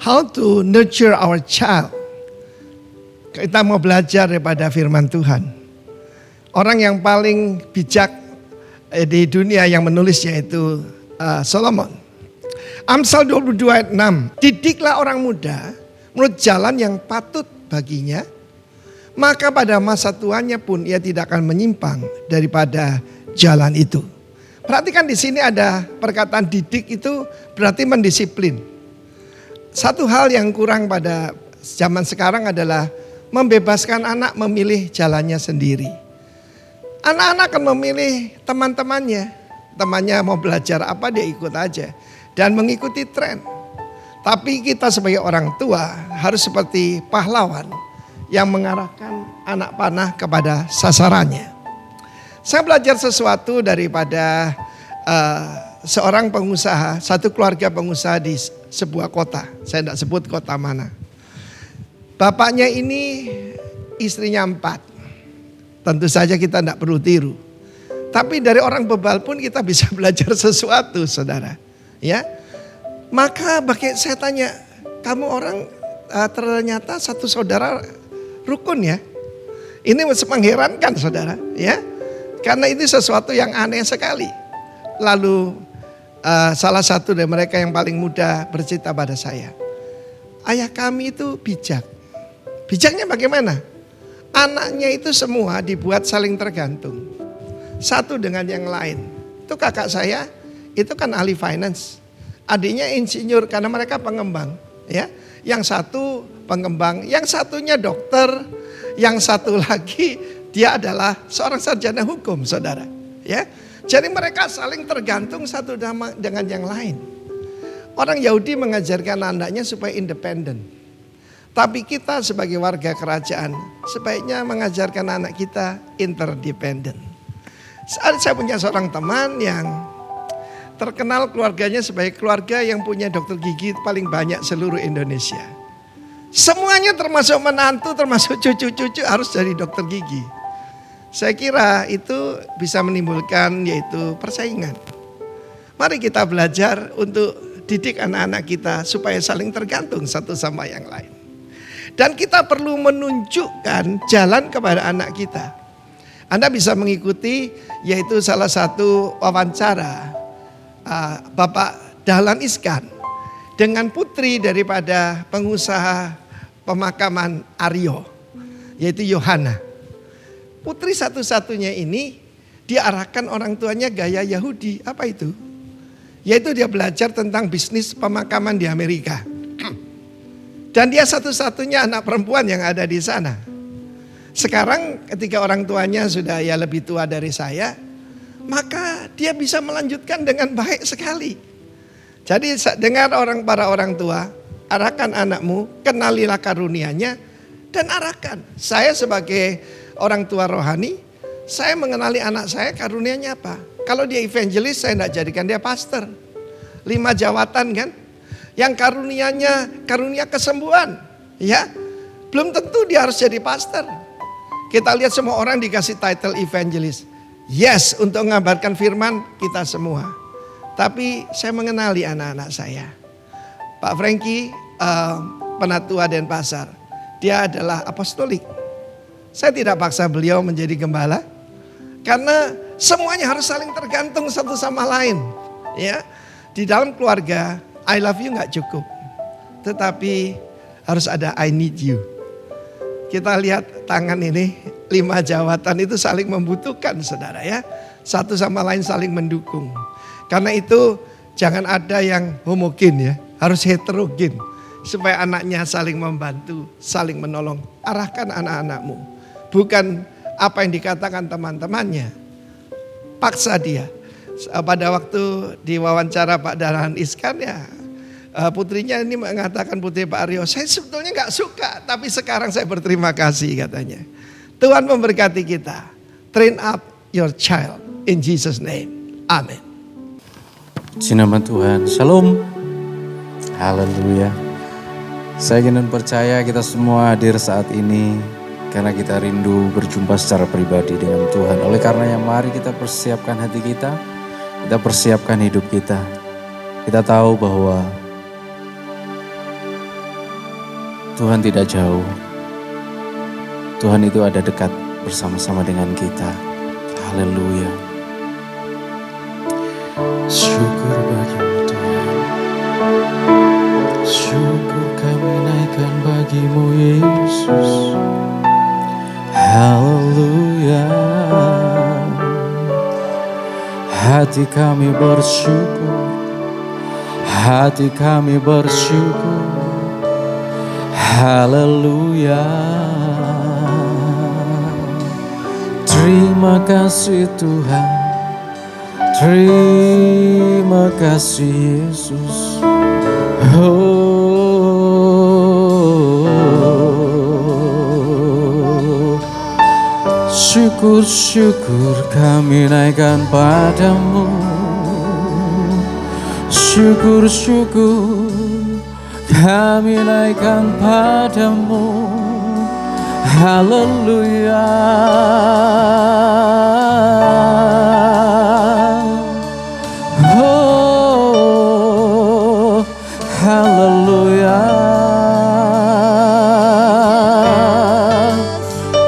how to nurture our child. Kita mau belajar daripada firman Tuhan. Orang yang paling bijak di dunia yang menulis yaitu Solomon. Amsal 22 ayat 6. Didiklah orang muda menurut jalan yang patut baginya, maka pada masa tuanya pun ia tidak akan menyimpang daripada jalan itu. Perhatikan di sini ada perkataan didik itu berarti mendisiplin. Satu hal yang kurang pada zaman sekarang adalah membebaskan anak memilih jalannya sendiri. Anak-anak akan memilih teman-temannya. Temannya mau belajar apa dia ikut aja. Dan mengikuti tren. Tapi kita sebagai orang tua harus seperti pahlawan yang mengarahkan anak panah kepada sasarannya. Saya belajar sesuatu daripada seorang pengusaha, satu keluarga pengusaha di sebuah kota. Saya tidak sebut kota mana. Bapaknya ini istrinya 4. Tentu saja kita tidak perlu tiru. Tapi dari orang bebal pun kita bisa belajar sesuatu, saudara. Ya, maka saya tanya, kamu orang ternyata satu saudara rukun ya. Ini mengherankan saudara, ya. Karena ini sesuatu yang aneh sekali. Lalu salah satu dari mereka yang paling muda bercerita pada saya, ayah kami itu bijak. Bijaknya bagaimana? Anaknya itu semua dibuat saling tergantung. Satu dengan yang lain. Itu kakak saya, itu kan ahli finance. Adiknya insinyur karena mereka pengembang. Ya, yang satu pengembang, yang satunya dokter, yang satu lagi dia adalah seorang sarjana hukum, saudara. Ya, jadi mereka saling tergantung satu dengan yang lain. Orang Yahudi mengajarkan anaknya supaya independen. Tapi kita sebagai warga kerajaan sebaiknya mengajarkan anak kita interdependen. Saya punya seorang teman yang terkenal keluarganya sebagai keluarga yang punya dokter gigi paling banyak seluruh Indonesia. Semuanya termasuk menantu, termasuk cucu-cucu harus jadi dokter gigi. Saya kira itu bisa menimbulkan yaitu persaingan. Mari kita belajar untuk didik anak-anak kita supaya saling tergantung satu sama yang lain. Dan kita perlu menunjukkan jalan kepada anak kita. Anda bisa mengikuti yaitu salah satu wawancara Bapak Dahlan Iskan dengan putri daripada pengusaha pemakaman Aryo, yaitu Yohana. Putri satu-satunya ini diarahkan orang tuanya gaya Yahudi. Apa itu? Yaitu dia belajar tentang bisnis pemakaman di Amerika. Dan dia satu-satunya anak perempuan yang ada di sana. Sekarang ketika orang tuanya sudah lebih tua dari saya, maka dia bisa melanjutkan dengan baik sekali. Jadi dengar para orang tua, arahkan anakmu, kenalilah karunia-Nya dan arahkan. Saya sebagai orang tua rohani, saya mengenali anak saya karunia-Nya apa. Kalau dia evangelis, saya tidak jadikan dia pastor. 5 jawatan kan, yang karunia-Nya karunia kesembuhan, ya belum tentu dia harus jadi pastor. Kita lihat semua orang dikasih title evangelis. Yes, untuk mengabarkan firman kita semua. Tapi saya mengenali anak-anak saya. Pak Frankie, penatua Denpasar, dia adalah apostolik. Saya tidak paksa beliau menjadi gembala, karena semuanya harus saling tergantung satu sama lain. Ya, di dalam keluarga, I love you nggak cukup, tetapi harus ada I need you. Kita lihat tangan ini, 5 jawatan itu saling membutuhkan, saudara ya. Satu sama lain saling mendukung. Karena itu jangan ada yang homogen ya, harus heterogen. Supaya anaknya saling membantu, saling menolong. Arahkan anak-anakmu. Bukan apa yang dikatakan teman-temannya. Paksa dia. Pada waktu diwawancara Pak Dahlan Iskan ya, putrinya ini mengatakan, putri Pak Aryo, saya sebetulnya gak suka, tapi sekarang saya berterima kasih katanya. Tuhan memberkati kita. Train up your child in Jesus name. Amin. Puji nama Tuhan. Shalom. Haleluya. Saya ingin percaya kita semua hadir saat ini karena kita rindu berjumpa secara pribadi dengan Tuhan. Oleh karenanya mari kita persiapkan hati kita persiapkan hidup kita. Kita tahu bahwa Tuhan tidak jauh. Tuhan itu ada dekat bersama-sama dengan kita. Haleluya. Syukur bagimu Tuhan. Syukur kami naikkan bagimu Yesus. Haleluya. Hati kami bersyukur. Hati kami bersyukur. Haleluya. Terima kasih Tuhan. Terima kasih Yesus. Syukur-syukur kami naikkan padamu. Syukur-syukur kami naikkan padamu. Haleluya. Oh, haleluya.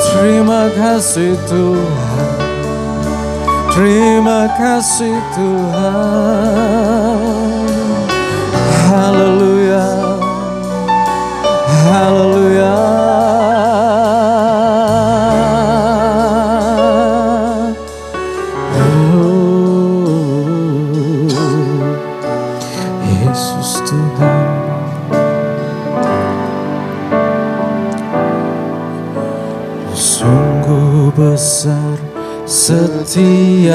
Terima kasih Tuhan. Terima kasih Tuhan. Haleluya. Haleluya. Yesus Tuhan. Sungguh besar setiamu,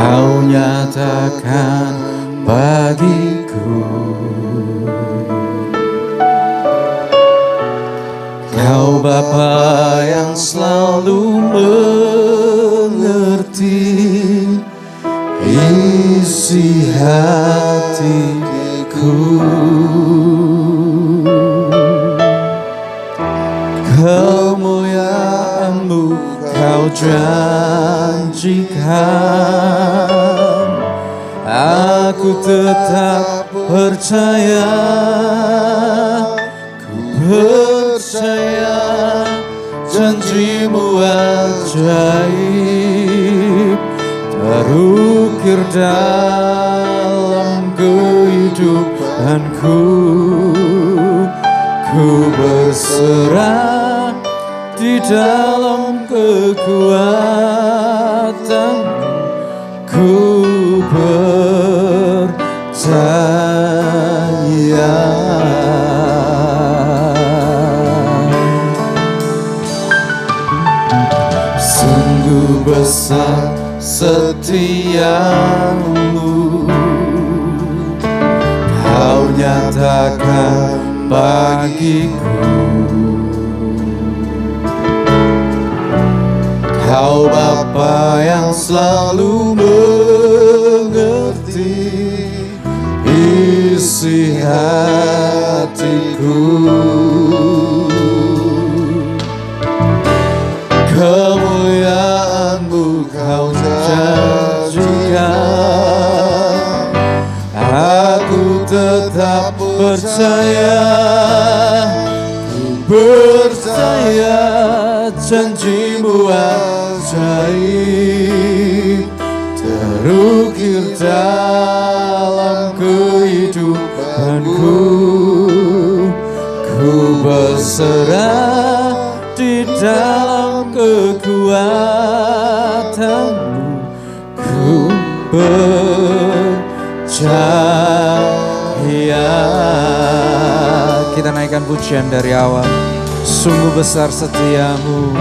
Kau nyatakan bagiku. Kau Bapa yang selalu mengerti isi hatiku. Kemuliaan-Mu Kau janjikan, aku tetap percaya. Ku percaya janji-Mu ajaib, terukir dalam kehidupanku. Ku berserah di dalam kekuatan, ku percaya. Sungguh besar setiamu, Kau nyatakan bagiku. Kau Bapa yang selalu mengerti isi hatiku. Kemuliaan-Mu Kau janjikan, aku tetap percaya. Ku percaya janji-Mu ajaib, terukir dalam kehidupanku. Ku berserah di dalam kekuatan-Mu, ku percaya. Kita naikkan pujian dari awal. Sungguh besar setiamu,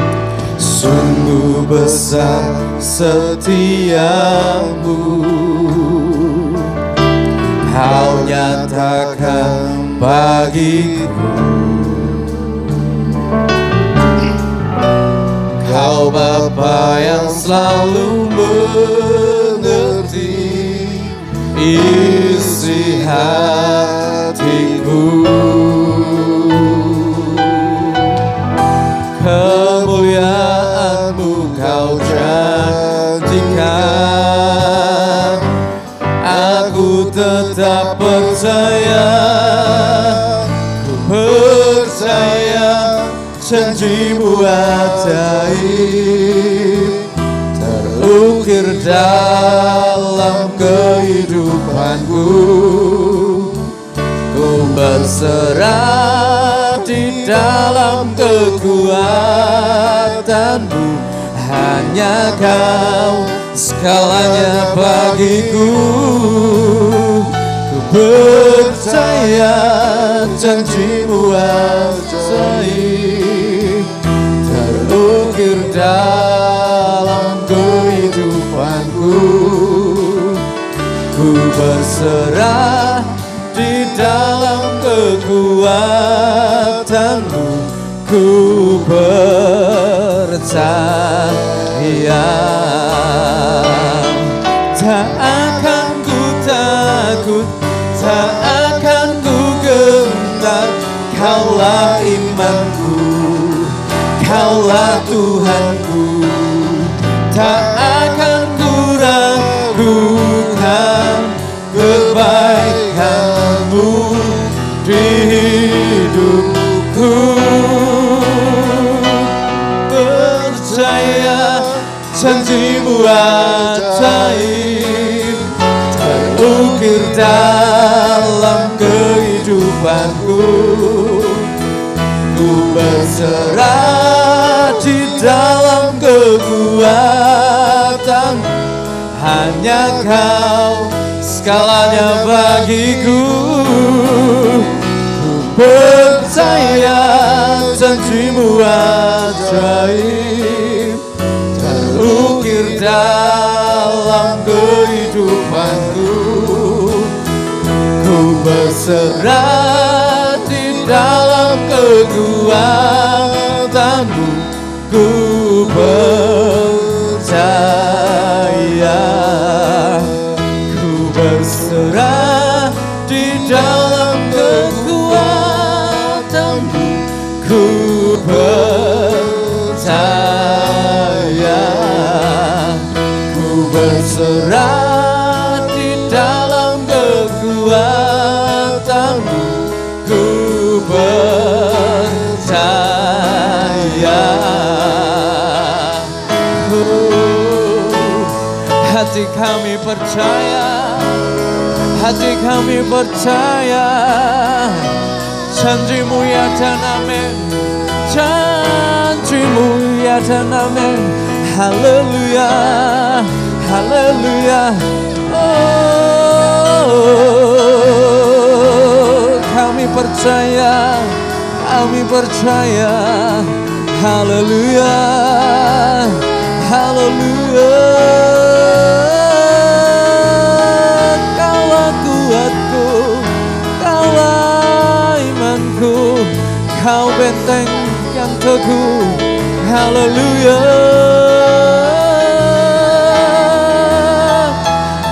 sungguh besar setiamu, Kau nyatakan bagiku. Kau Bapa yang selalu mengerti isi hatiku. Kemuliaan-Mu Kau janjikan, aku tetap tetap percaya, ku percaya janjimu ajaib terukir dalam kehidupanku. Ku berserah di dalam kekuatanmu, hanya Kau segalanya bagiku. Ku percaya janjimu ajaib terukir dalam kehidupanku. Ku berserah di dalam kekuatanmu, ku percaya. Tak akan ku takut, tak akan ku gentar. Kaulah imanku, Kaulah Tuhanku. Tak akan ku ragukan kebaikan-Mu di hidupku. Percaya janjimu ajaib terukir dalam kehidupanku. Ku berserah di dalam kekuatan, hanya Kau segalanya bagiku. Ku percaya janjimu ajaib terukir dalam kehidupanku. Ku berserah di dalam kekuatanmu, ku percaya. Ku berserah di dalam kekuatanmu, ku percaya. Ku berserah di dalam kekuatanmu, ku percaya. Hati kami percaya, hati kami percaya, janjimu ya dan amin, janjimu ya dan amin. Haleluya, haleluya. Oh, kami percaya, kami percaya. Haleluya, haleluya. Kaulah kuatku, Kaulah imanku, Kau benteng yang teguh. Haleluya.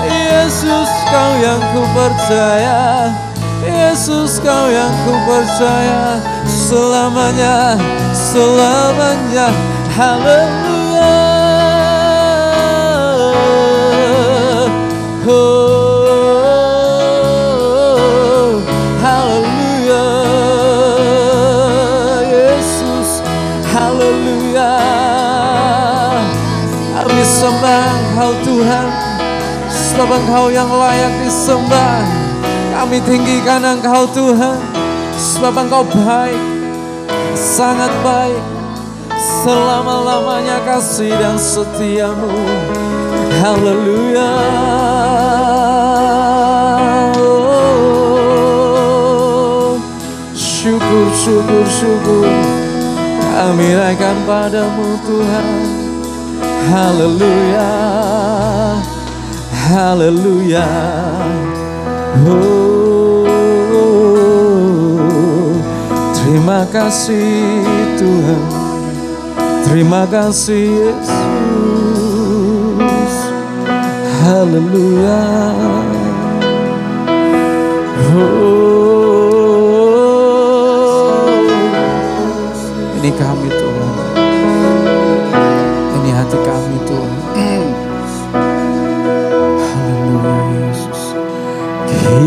Yesus, Kau yang ku percaya, Yesus, Kau yang ku percaya selamanya, selamanya. Haleluya. Oh, haleluya. Yesus, haleluya. Kami sembah Engkau Tuhan, sebab Engkau yang layak disembah. Kami tinggikan Engkau Tuhan, sebab Engkau baik, sangat baik. Selama-lamanya kasih dan setiamu. Haleluya. Oh, syukur, syukur, syukur kami naikkan padamu Tuhan. Haleluya, haleluya. Oh, terima kasih Tuhan, terima kasih Yesus. Haleluya. Oh, ini kami Tuhan, ini hati kami Tuhan. Haleluya Yesus.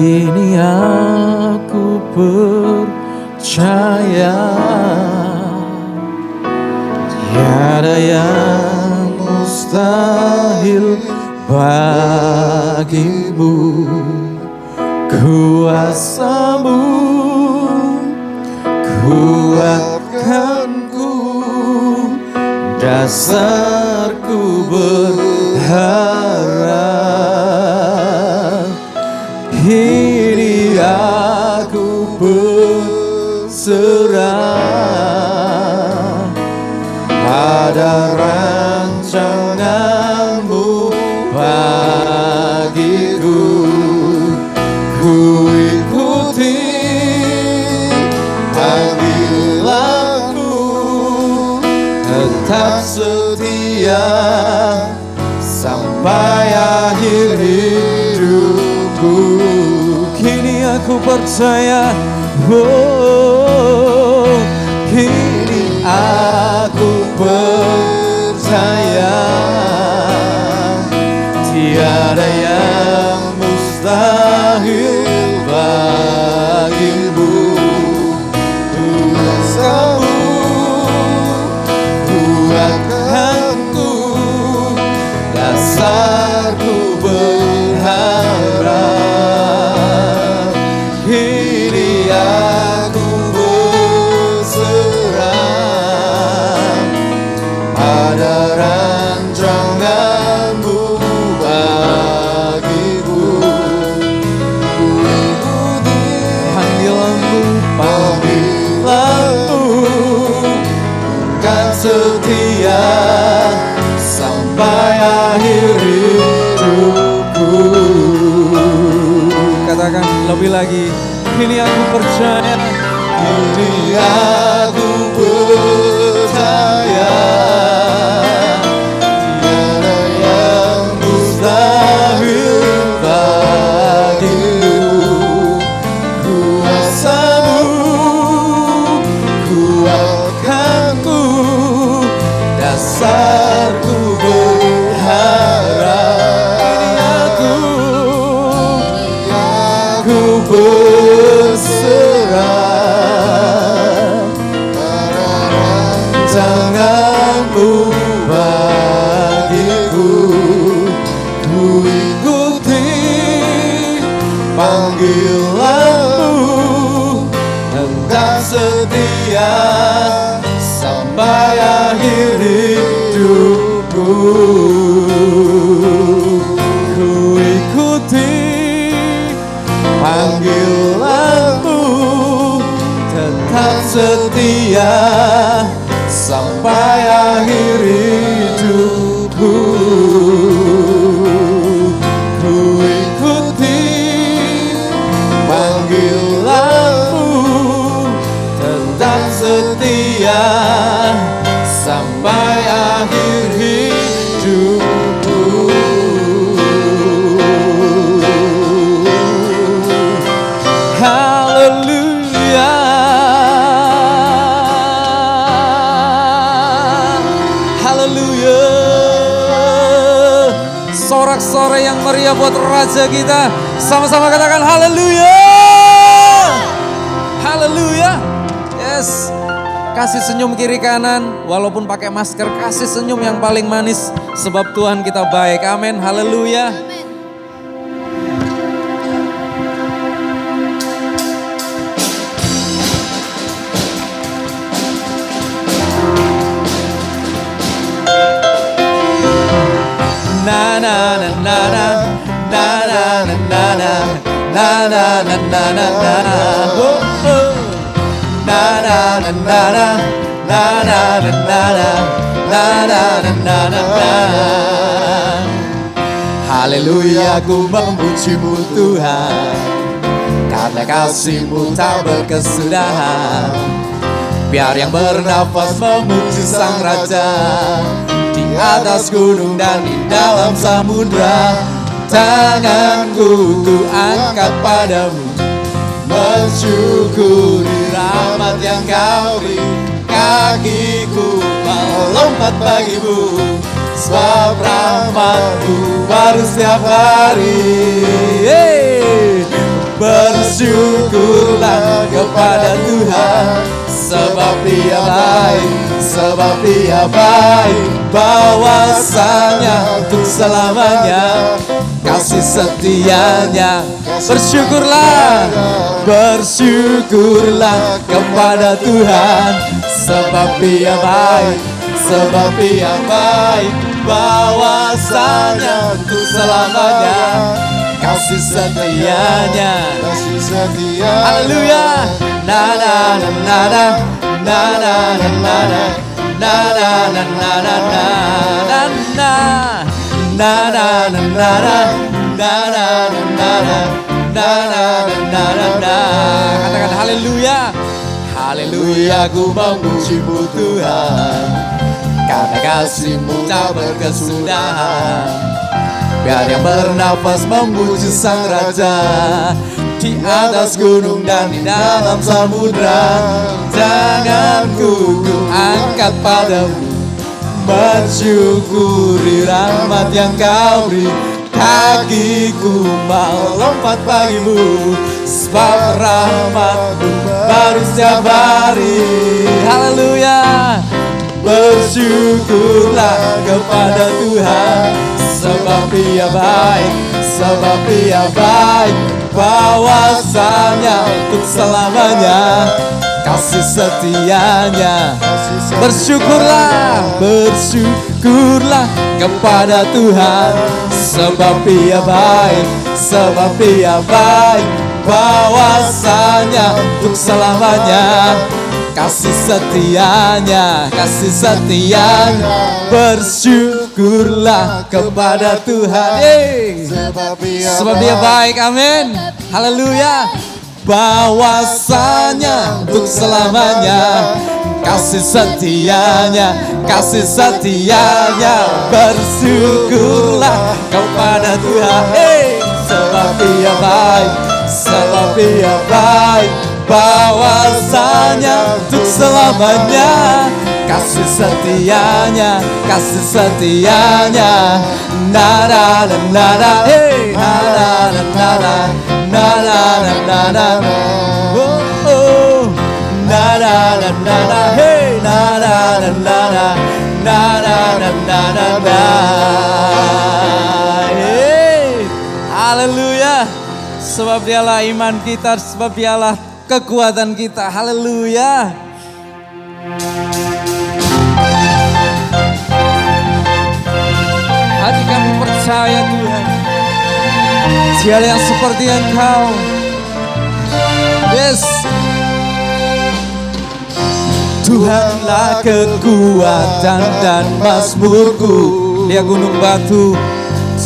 Kini aku percaya tiada yang mustahil bagimu. Kuasa-Mu kuatkanku, dasarku berharap. Kini aku berserah pada rancangan-Mu bagiku. Ku ikuti panggilan-Mu, tetap setia sampai akhir hidupku. Kini aku percaya, oh, kini aku percaya tiada yang mustahil bagimu. Kuasa-Mu kuatkanku, dasarku berharap. Kini aku berserah pada rancangan-Mu bagiku. Ku ikuti panggilan-Mu, panggilan-Mu, kan setia sampai akhir hidupku. Katakan lebih lagi, kini aku percaya, kini aku percaya tiada yang mustahil bagimu. Kuasa-Mu kuatkanku, dasarku berharap. Aku berserah pada rancangan-Mu bagiku. Ku ikuti panggilan-Mu, tetap setia sampai akhir hidupku. Ku ikuti panggilan-Mu, tetap setia sampai akhir hidupku. Ku ikuti panggilan-Mu, tetap setia sampai akhir hidupku. Haleluya, haleluya. Sorak-sorai yang meriah buat Raja kita. Sama-sama katakan haleluya, haleluya. Yes, kasih senyum kiri kanan, walaupun pakai masker, kasih senyum yang paling manis, sebab Tuhan kita baik. Amin, haleluya. Na na na na na na na na na na na na na na na. Oh, oh. Na na na na na na na na na na na na na na. Haleluya, ku memuji-Mu Tuhan, karena kasih-Mu tak berkesudahan. Biar yang bernafas memuji Sang Raja, di atas gunung dan di dalam samudra. Tanganku ku angkat padamu, mensyukuri rahmat yang Kau beri. Kakiku melompat bagimu, sebab rahmat-Mu baru setiap hari. sebab Dia baik, sebab Dia baik. Bahwasanya untuk selamanya kasih setianya. Bersyukurlah, bersyukurlah kepada Tuhan, sebab Dia baik, sebab Dia baik. Bahwasanya untuk selamanya kasih setianya. Haleluya. Na na na na na na na na na na na na na na na na na na na. Katakan haleluya. Haleluya, ku memuji-Mu Tuhan, karena kasih-Mu tak berkesudahan. Biar yang bernafas memuji Sang Raja, di atas gunung dan di dalam samudra. Tanganku ku angkat padamu, bersyukuri rahmat yang Kau beri. Kakiku melompat bagimu, sebab rahmat-Mu baru setiap hari. Haleluya. Bersyukurlah kepada Tuhan, sebab Dia baik, sebab Dia baik. Bahwasanya untuk selamanya kasih setianya. Bersyukurlah, bersyukurlah kepada Tuhan, sebab Dia baik, sebab Dia baik. Bahwasanya untuk selamanya kasih setianya, kasih setianya. Bersyukurlah kepada Tuhan, sebab Dia baik. Amin. Haleluya. Bahwasanya untuk selamanya kasih setianya, kasih setianya. Bersyukurlah kepada Tuhan, sebab Dia baik, sebab Dia baik. Bahwasanya untuk selamanya kasih setianya, kasih setianya. Nada nada, hey, nada nada, nada nada, oh oh, nada nada, hey, nada nada, nada nada, hey, haleluya. Sebab Dialah iman kita, sebab Dialah kekuatan kita. Haleluya. Hati kami percaya Tuhan, tiada yang seperti Engkau. Yes. Tuhanlah kekuatan dan mazmurku. Dia gunung batu,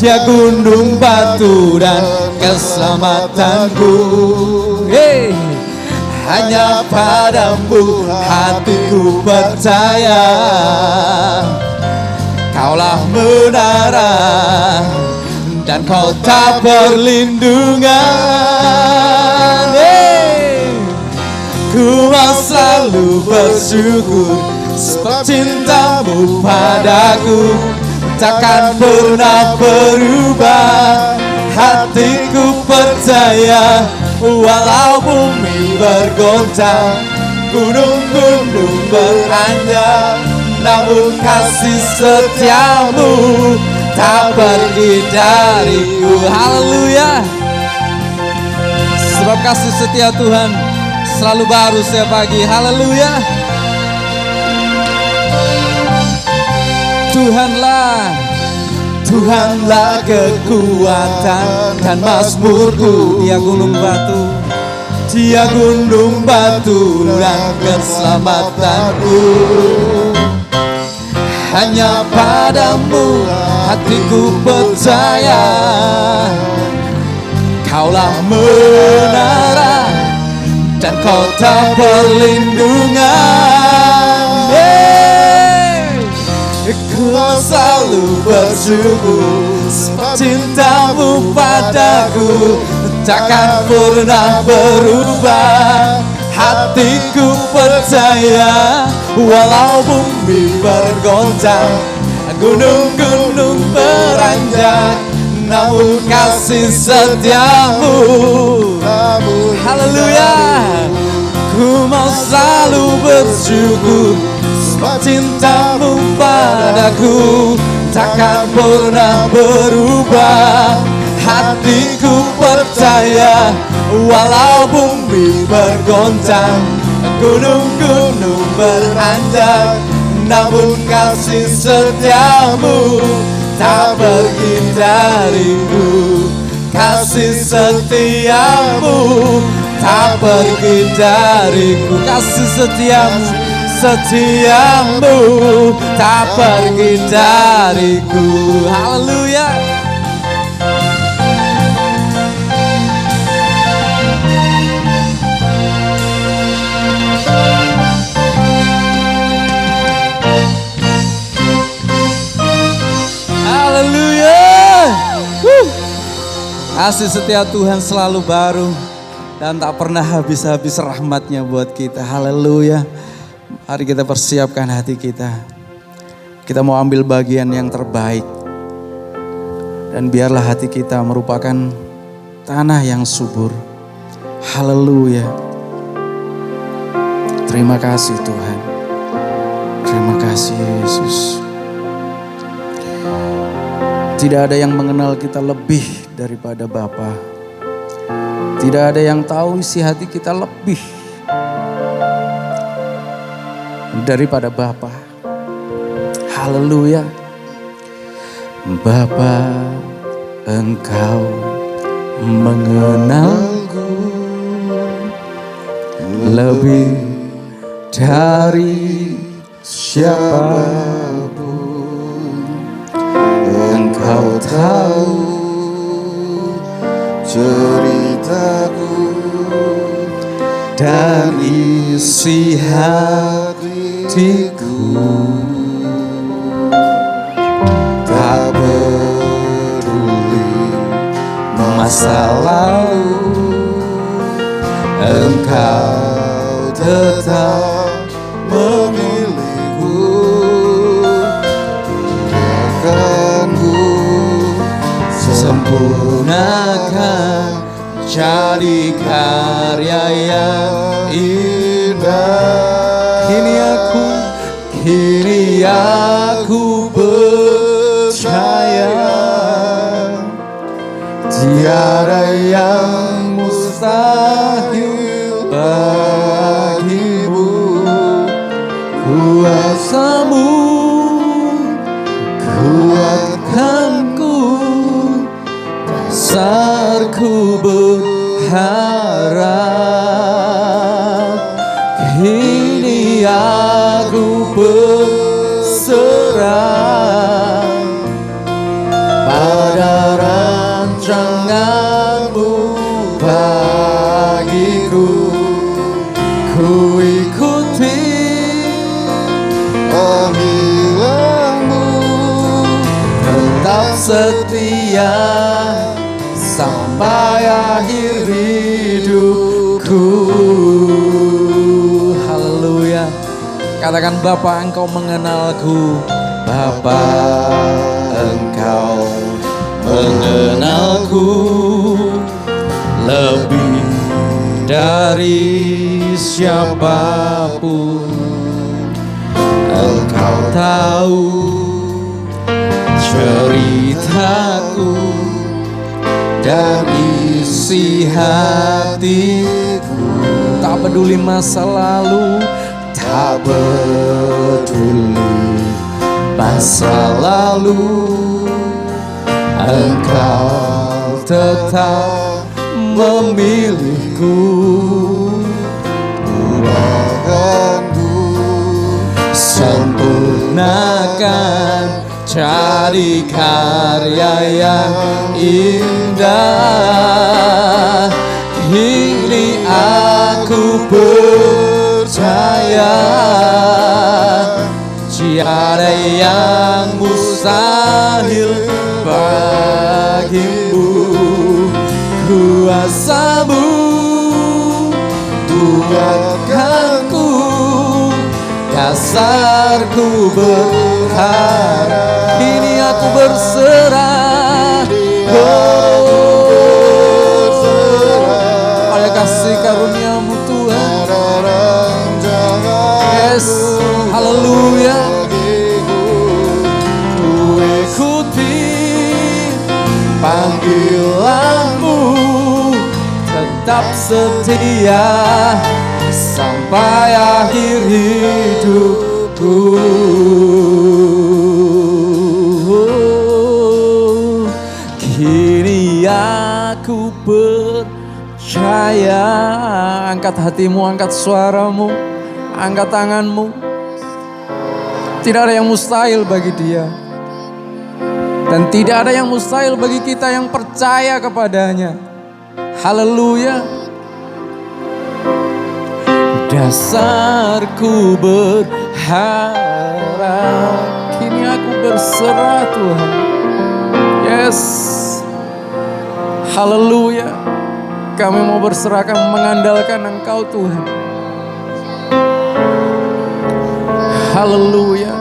Dia gunung batu dan keselamatanku. Hey. Hanya padamu hatiku percaya, Kaulah menara dan kota perlindungan. Ku mau selalu bersyukur, sebab cintamu padaku takkan pernah berubah. Hatiku percaya, walau bumi bergoncang, gunung-gunung beranjak, namun kasih setiamu tak pergi dariku. Haleluya. Sebab kasih setia Tuhan selalu baru setiap pagi. Haleluya. Tuhanlah kekuatan dan mazmurku. Dia gunung batu, Dia gunung batu dan keselamatanku. Hanya padamu hatiku percaya, Kaulah menara dan kota perlindungan. Ku selalu bersyukur, sebab cintamu padaku takkan pernah berubah. Hatiku percaya, walau bumi bergoncang, gunung-gunung beranjak, namun kasih setiamu. Haleluya. Ku mau selalu bersyukur sebab cintamu padaku takkan pernah berubah. Hatiku percaya walau bumi bergoncang, gunung-gunung beranjak, namun kasih setiamu tak pergi dariku. Kasih setiamu tak pergi dariku. Kasih setiamu, setiamu tak pergi dariku. Haleluya. Kasih setia Tuhan selalu baru dan tak pernah habis-habis rahmatnya buat kita. Haleluya. Mari kita persiapkan hati kita. Kita mau ambil bagian yang terbaik. Dan biarlah hati kita merupakan tanah yang subur. Haleluya. Terima kasih Tuhan. Terima kasih Yesus. Tidak ada yang mengenal kita lebih daripada Bapa. Tidak ada yang tahu isi hati kita lebih daripada Bapa. Haleluya. Bapa, Engkau mengenalku lebih dari siapapun. Engkau tahu ceritaku dan isi hatiku. Tak peduli masa lalu, Engkau tetap memilihku. Akan ku sempurnakan jadi karya yang indah. Kini aku percaya tiada yang mustahil bagimu. Kuasamu kuatkanku, dasarku berharap. Kini aku berserah pada rancanganmu bagiku. Ku ikuti panggilanmu, tetap setia sampai akhir hidupku. Haleluya. Katakan, Bapa, Engkau mengenalku. Bapa, Engkau mengenalku lebih dari siapapun. Engkau tahu ceritaku dan isi hatiku. Tak peduli masa lalu, tak peduli masa lalu, Engkau tetap memilihku. Mudahkanku, sempurnakan jadi karya yang indah. Kini aku percaya tiada yang mustahil bagimu. Kuasamu kuatkanku, dasarku berharap. Kini aku berserah. Oleh kasih karuniamu Tuhan, tetap setia sampai akhir hidupku. Kini aku percaya. Angkat hatimu, angkat suaramu, angkat tanganmu. Tidak ada yang mustahil bagi Dia. Dan tidak ada yang mustahil bagi kita yang percaya kepadanya. Haleluya. Dasarku berharap, kini aku berserah Tuhan. Yes. Haleluya. Kami mau berserah, kami mengandalkan Engkau Tuhan. Haleluya.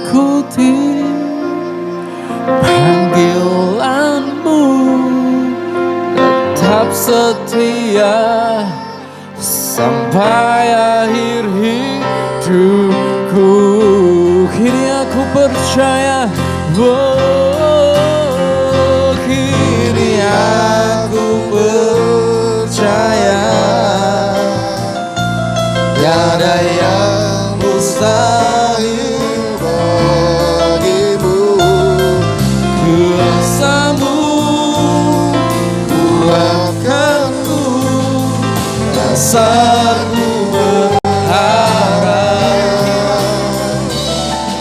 Ku ikuti panggilanmu, tetap setia sampai akhir hidupku. Kini aku percaya, oh, kini aku percaya. Tiada yang mustahil bagimu. Kuasamu kuatkanku, dasarku berharap.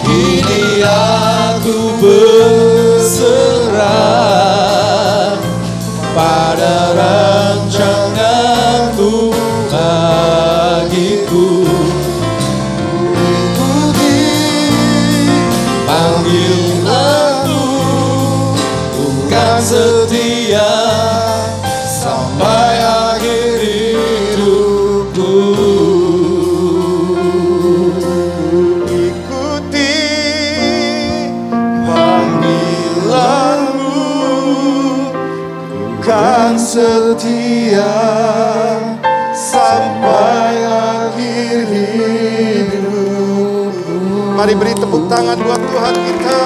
Kini aku berserah pada rancanganmu bagiku. Ikuti panggilanmu, bukan setia sampai akhir hidupku. Ikuti panggilanmu, bukan setia sampai akhir hidup. Mari beri tepuk tangan buat Tuhan kita.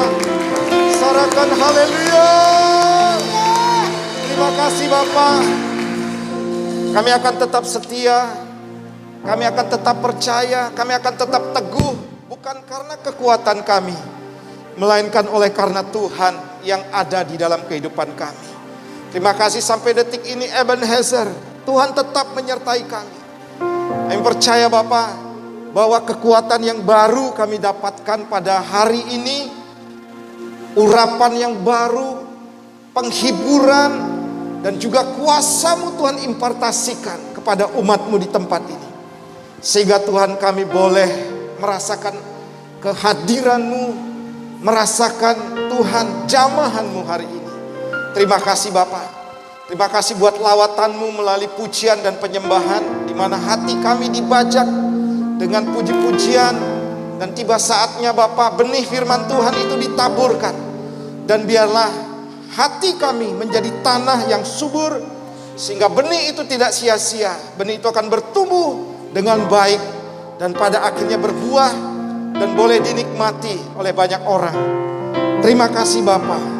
Sorakan haleluya. Terima kasih Bapa. Kami akan tetap setia. Kami akan tetap percaya. Kami akan tetap teguh. Bukan karena kekuatan kami, melainkan oleh karena Tuhan yang ada di dalam kehidupan kami. Terima kasih sampai detik ini Ebenezer, Tuhan tetap menyertai kami. Kami percaya Bapa, bahwa kekuatan yang baru kami dapatkan pada hari ini, urapan yang baru, penghiburan, dan juga kuasa-Mu Tuhan impartasikan kepada umat-Mu di tempat ini. Sehingga Tuhan kami boleh merasakan kehadiran-Mu, merasakan Tuhan jamahan-Mu hari ini. Terima kasih Bapa. Terima kasih buat lawatan-Mu melalui pujian dan penyembahan, di mana hati kami dibajak dengan puji-pujian. Dan tiba saatnya Bapa, benih firman Tuhan itu ditaburkan. Dan biarlah hati kami menjadi tanah yang subur, sehingga benih itu tidak sia-sia. Benih itu akan bertumbuh dengan baik, dan pada akhirnya berbuah, dan boleh dinikmati oleh banyak orang. Terima kasih Bapa.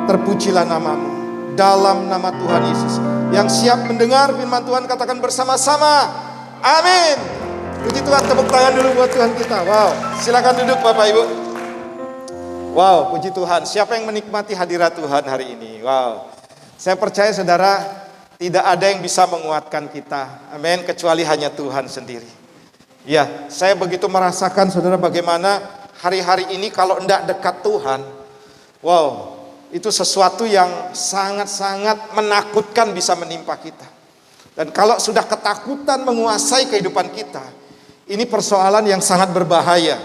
Terpujilah nama-Mu. Dalam nama Tuhan Yesus. Yang siap mendengar firman Tuhan katakan bersama-sama, amin. Puji Tuhan, tepuk tangan dulu buat Tuhan kita. Wow, silakan duduk Bapak Ibu. Wow, puji Tuhan. Siapa yang menikmati hadirat Tuhan hari ini? Wow, saya percaya saudara, tidak ada yang bisa menguatkan kita, amin, kecuali hanya Tuhan sendiri. Ya, saya begitu merasakan saudara bagaimana hari-hari ini kalau tidak dekat Tuhan, wow, itu sesuatu yang sangat-sangat menakutkan bisa menimpa kita. Dan kalau sudah ketakutan menguasai kehidupan kita, ini persoalan yang sangat berbahaya.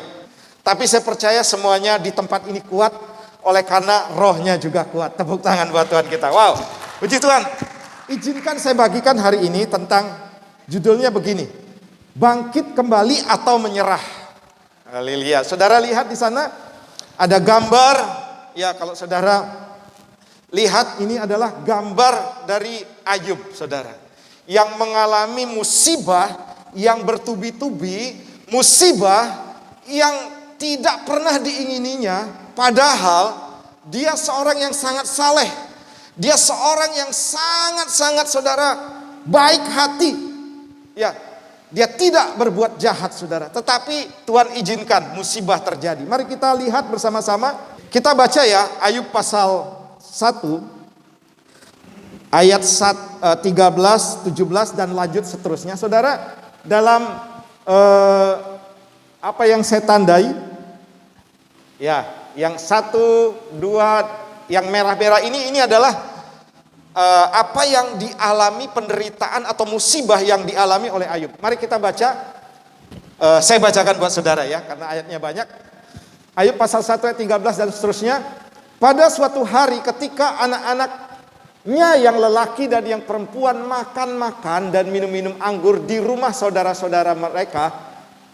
Tapi saya percaya semuanya di tempat ini kuat, oleh karena rohnya juga kuat. Tepuk tangan buat Tuhan kita. Wow, puji Tuhan. Izinkan saya bagikan hari ini tentang, judulnya begini, bangkit kembali atau menyerah. Haleluya. Saudara lihat di sana ada gambar. Ya, kalau saudara lihat, ini adalah gambar dari Ayub, saudara, yang mengalami musibah yang bertubi-tubi, musibah yang tidak pernah diingininya, padahal dia seorang yang sangat saleh. Dia seorang yang sangat-sangat saudara baik hati. Ya, dia tidak berbuat jahat saudara. Tetapi Tuhan izinkan musibah terjadi. Mari kita lihat bersama-sama. Kita baca ya Ayub pasal 1 ayat 13, 17 dan lanjut seterusnya. Saudara, dalam apa yang saya tandai, ya, yang 1, 2, yang merah-merah ini adalah apa yang dialami, penderitaan atau musibah yang dialami oleh Ayub. Mari kita baca. Saya bacakan buat saudara ya, karena ayatnya banyak. Ayub pasal 1 ayat 13 dan seterusnya. Pada suatu hari ketika anak-anaknya yang lelaki dan yang perempuan makan-makan dan minum-minum anggur di rumah saudara-saudara mereka,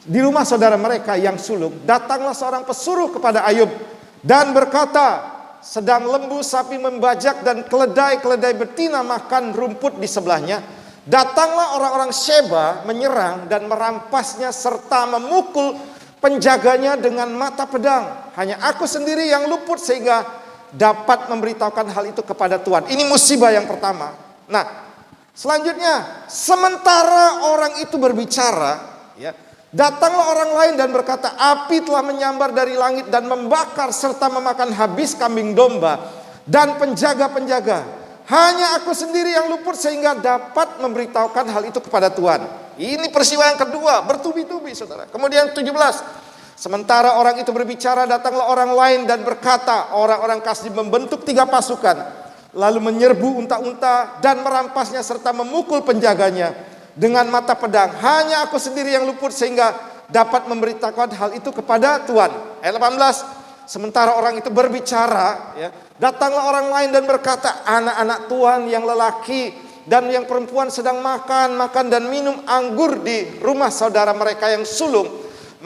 di rumah saudara mereka yang sulung, datanglah seorang pesuruh kepada Ayub dan berkata, sedang lembu sapi membajak dan keledai-keledai betina makan rumput di sebelahnya. Datanglah orang-orang Sheba menyerang dan merampasnya serta memukul penjaganya dengan mata pedang. Hanya aku sendiri yang luput sehingga dapat memberitahukan hal itu kepada Tuhan. Ini musibah yang pertama. Nah, selanjutnya, sementara orang itu berbicara, ya, datanglah orang lain dan berkata, api telah menyambar dari langit dan membakar serta memakan habis kambing domba dan penjaga-penjaga. Hanya aku sendiri yang luput sehingga dapat memberitahukan hal itu kepada Tuhan. Ini peristiwa yang kedua, bertubi-tubi saudara. Kemudian 17, sementara orang itu berbicara, datanglah orang lain dan berkata, orang-orang Kasdim membentuk 3 pasukan, lalu menyerbu unta-unta dan merampasnya serta memukul penjaganya dengan mata pedang. Hanya aku sendiri yang luput sehingga dapat memberitahukan hal itu kepada Tuhan. Ayat 18, sementara orang itu berbicara, ya, datanglah orang lain dan berkata, anak-anak Tuhan yang lelaki dan yang perempuan sedang makan dan minum anggur di rumah saudara mereka yang sulung.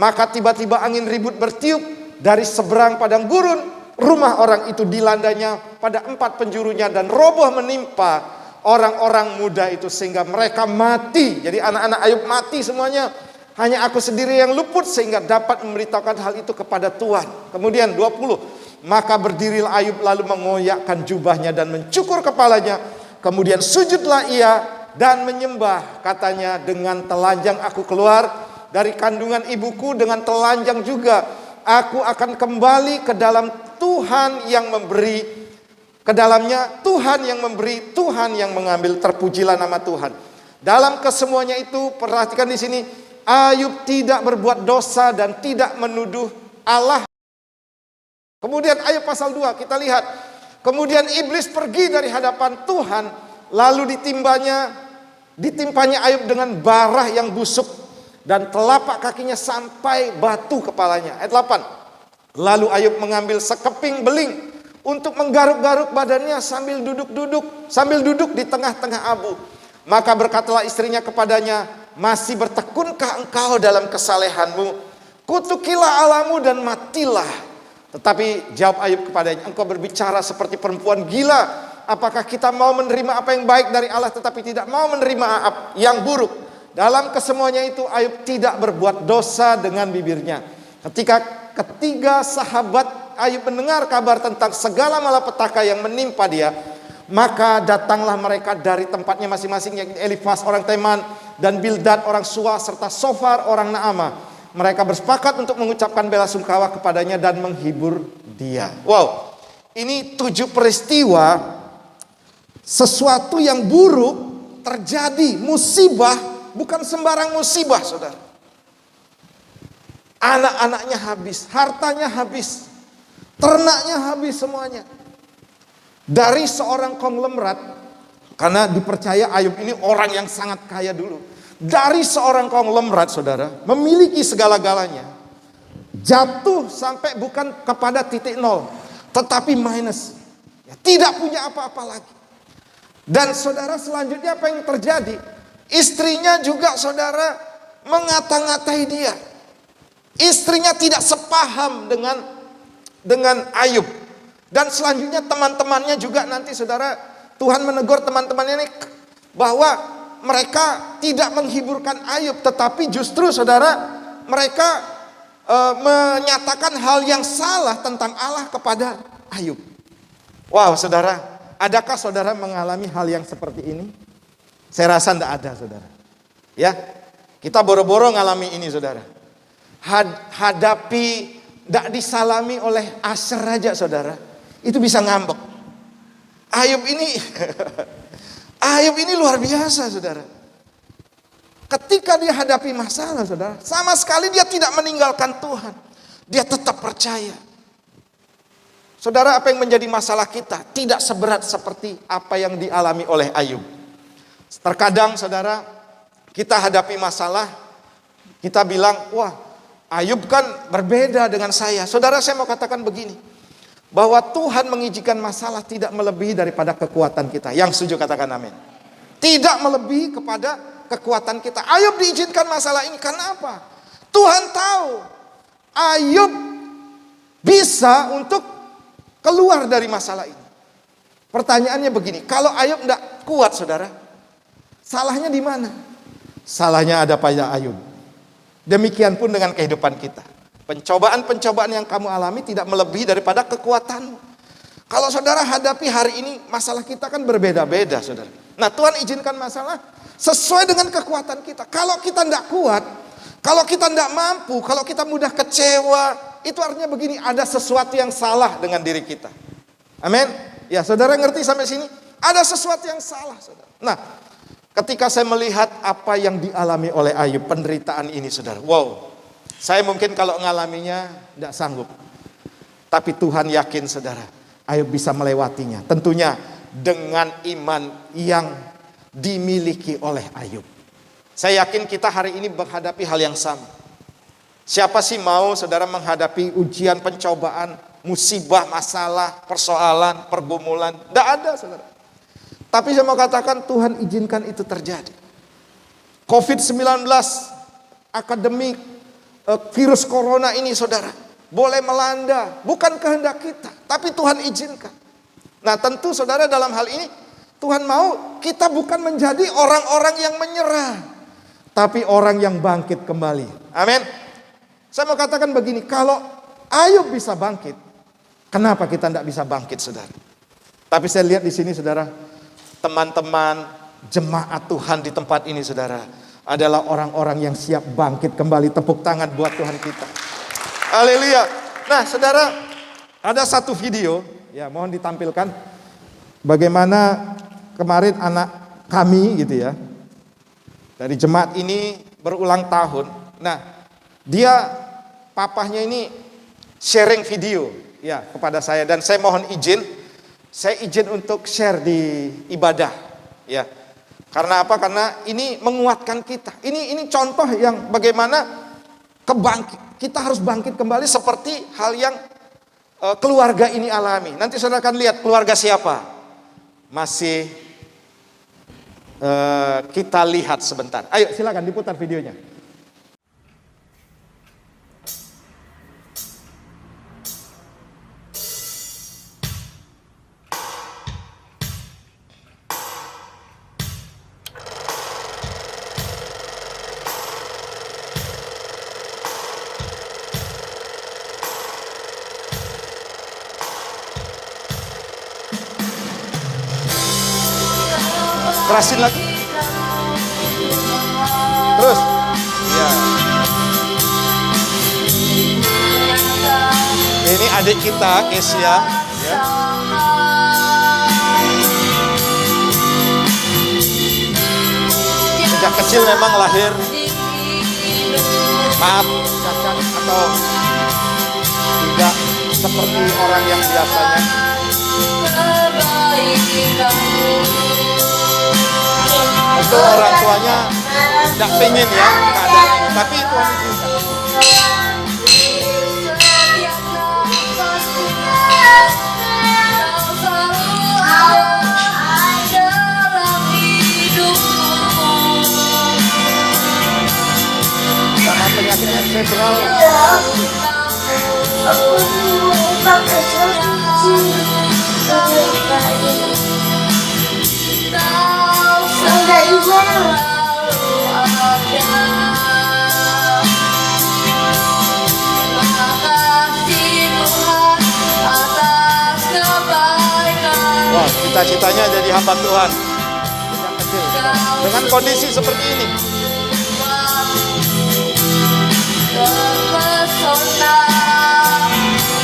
Maka tiba-tiba angin ribut bertiup dari seberang padang gurun. Rumah orang itu dilandanya pada 4 penjurunya dan roboh menimpa orang-orang muda itu sehingga mereka mati. Jadi anak-anak Ayub mati semuanya. Hanya aku sendiri yang luput sehingga dapat memberitahukan hal itu kepada Tuhan. Kemudian 20, maka berdirilah Ayub lalu mengoyakkan jubahnya dan mencukur kepalanya. Kemudian sujudlah ia dan menyembah. Katanya, dengan telanjang aku keluar dari kandungan ibuku, dengan telanjang juga aku akan kembali ke dalam Tuhan yang memberi, ke dalamnya Tuhan yang memberi, Tuhan yang mengambil. Terpujilah nama Tuhan. Dalam kesemuanya itu, perhatikan di sini, Ayub tidak berbuat dosa dan tidak menuduh Allah. Kemudian Ayub pasal 2 kita lihat. Kemudian iblis pergi dari hadapan Tuhan, lalu ditimpanya Ayub dengan barah yang busuk dan telapak kakinya sampai batu kepalanya. Ayat 8. Lalu Ayub mengambil sekeping beling untuk menggaruk-garuk badannya sambil duduk di tengah-tengah abu. Maka berkatalah istrinya kepadanya, masih bertekunkah engkau dalam kesalehanmu? Kutukilah Allahmu dan matilah. Tetapi jawab Ayub kepadanya, engkau berbicara seperti perempuan gila. Apakah kita mau menerima apa yang baik dari Allah tetapi tidak mau menerima yang buruk? Dalam kesemuanya itu Ayub tidak berbuat dosa dengan bibirnya. Ketika ketiga sahabat Ayub mendengar kabar tentang segala malapetaka yang menimpa dia, maka datanglah mereka dari tempatnya masing-masing, yakni Elifas orang Teman dan Bildad orang Suwa serta Sofar orang Naamah. Mereka bersepakat untuk mengucapkan bela sungkawa kepadanya dan menghibur dia. Wow, ini 7 peristiwa sesuatu yang buruk terjadi, musibah, bukan sembarang musibah saudara. Anak-anaknya habis, hartanya habis, ternaknya habis semuanya. Dari seorang konglomerat, karena dipercaya Ayub ini orang yang sangat kaya dulu. Dari seorang konglomerat saudara, memiliki segala-galanya, jatuh sampai bukan kepada titik nol, tetapi minus, tidak punya apa-apa lagi. Dan saudara, selanjutnya apa yang terjadi? Istrinya juga saudara mengata-ngatai dia. Istrinya tidak sepaham dengan Ayub. Dan selanjutnya teman-temannya juga nanti saudara, Tuhan menegur teman-temannya ini bahwa mereka tidak menghiburkan Ayub, tetapi justru saudara mereka menyatakan hal yang salah tentang Allah kepada Ayub. Wow saudara, adakah saudara mengalami hal yang seperti ini? Saya rasa tidak ada, saudara. Ya, kita boro-boro ngalami ini, saudara. Hadapi, tidak disalami oleh Asher aja, saudara. Itu bisa ngambek. Ayub ini luar biasa, saudara. Ketika dia hadapi masalah, saudara, sama sekali dia tidak meninggalkan Tuhan. Dia tetap percaya. Saudara, apa yang menjadi masalah kita tidak seberat seperti apa yang dialami oleh Ayub. Terkadang, saudara, kita hadapi masalah, kita bilang, wah, Ayub kan berbeda dengan saya. Saudara, saya mau katakan begini, bahwa Tuhan mengizinkan masalah tidak melebihi daripada kekuatan kita. Yang setuju katakan amin. Tidak melebihi kepada kekuatan kita. Ayub diizinkan masalah ini karena apa? Tuhan tahu Ayub bisa untuk keluar dari masalah ini. Pertanyaannya begini, kalau Ayub tidak kuat, saudara, salahnya di mana? Salahnya ada pada Ayub. Demikian pun dengan kehidupan kita. Pencobaan-pencobaan yang kamu alami tidak melebihi daripada kekuatanmu. Kalau saudara hadapi hari ini, masalah kita kan berbeda-beda, saudara. Nah, Tuhan izinkan masalah sesuai dengan kekuatan kita. Kalau kita tidak kuat, kalau kita tidak mampu, kalau kita mudah kecewa, itu artinya begini, ada sesuatu yang salah dengan diri kita. Amin. Ya, saudara ngerti sampai sini? Ada sesuatu yang salah, saudara. Nah, ketika saya melihat apa yang dialami oleh Ayub, penderitaan ini, saudara. Wow, saya mungkin kalau ngalaminya tidak sanggup. Tapi Tuhan yakin, saudara, Ayub bisa melewatinya. Tentunya dengan iman yang dimiliki oleh Ayub. Saya yakin kita hari ini menghadapi hal yang sama. Siapa sih mau, saudara, menghadapi ujian, pencobaan, musibah, masalah, persoalan, pergumulan? Tidak ada, saudara. Tapi saya mau katakan Tuhan izinkan itu terjadi. COVID-19, akademik, virus corona ini, saudara, boleh melanda. Bukan kehendak kita, tapi Tuhan izinkan. Nah, tentu saudara, dalam hal ini Tuhan mau kita bukan menjadi orang-orang yang menyerah, tapi orang yang bangkit kembali. Amin. Saya mau katakan begini, kalau Ayub bisa bangkit, kenapa kita tidak bisa bangkit, saudara? Tapi saya lihat di sini, saudara, teman-teman jemaat Tuhan di tempat ini, saudara, adalah orang-orang yang siap bangkit kembali. Tepuk tangan buat Tuhan kita. Haleluya. Nah, saudara, ada satu video, ya mohon ditampilkan, bagaimana kemarin anak kami gitu ya, dari jemaat ini berulang tahun. Nah, dia papahnya ini sharing video ya kepada saya, dan saya mohon izin, saya izin untuk share di ibadah ya. Karena apa? Karena ini menguatkan kita. Ini contoh yang bagaimana kita harus bangkit kembali seperti hal yang keluarga ini alami. Nanti saudara akan lihat keluarga siapa. Masih kita lihat sebentar. Ayo silakan diputar videonya. Kerasin lagi. Terus. Ya. Ini adik kita, Kesia. Ya. Sejak kecil memang lahir, maaf, cacat atau tidak seperti orang yang biasanya. Untuk orang tuanya tidak pengen ya keadaan ini, tapi Tuhan izinkan. Sama penyakitnya cerebral. Wah, cita-citanya jadi hamba Tuhan. Yang kecil. Dengan kondisi seperti ini. Terpesona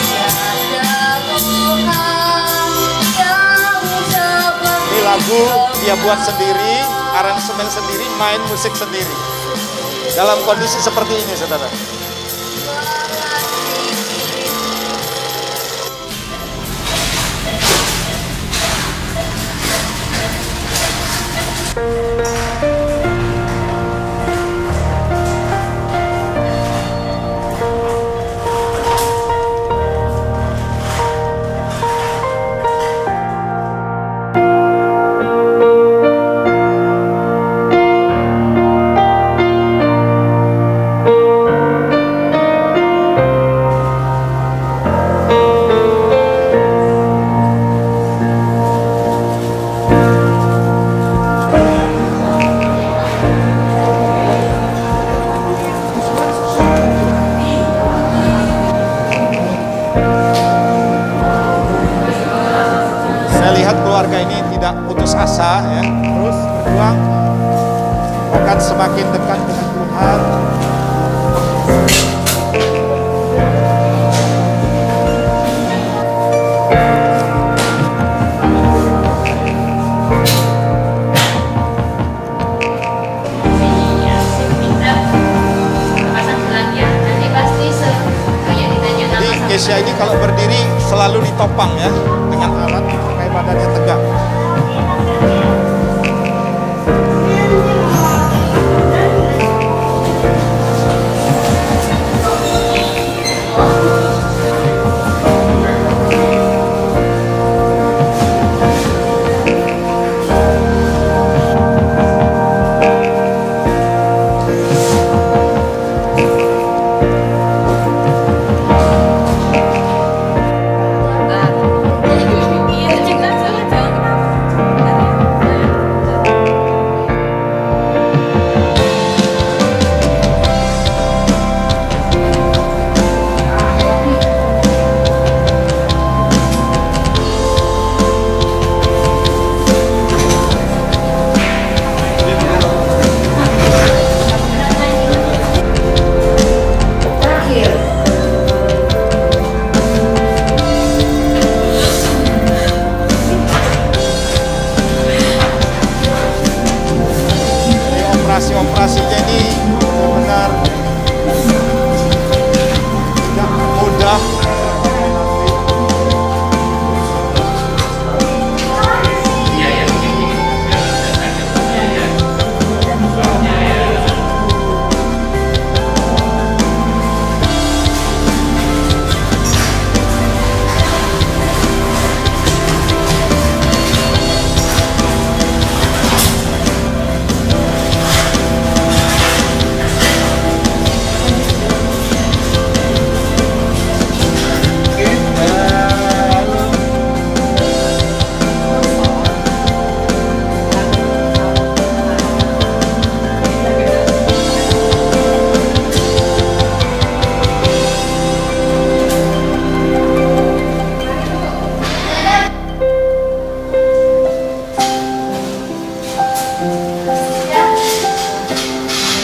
tiada Tuhan yang seperti Ini lagu dia buat sendiri, aransemen sendiri, main musik sendiri. Dalam kondisi seperti ini, saudara. Saya lihat keluarga ini tidak putus asa, ya, terus berjuang, bahkan semakin dekat dengan Tuhan. Jadi Kesia ini kalau berdiri selalu ditopang, ya, dengan alat supaya badannya tegak. Operasinya ini benar-benar tidak mudah.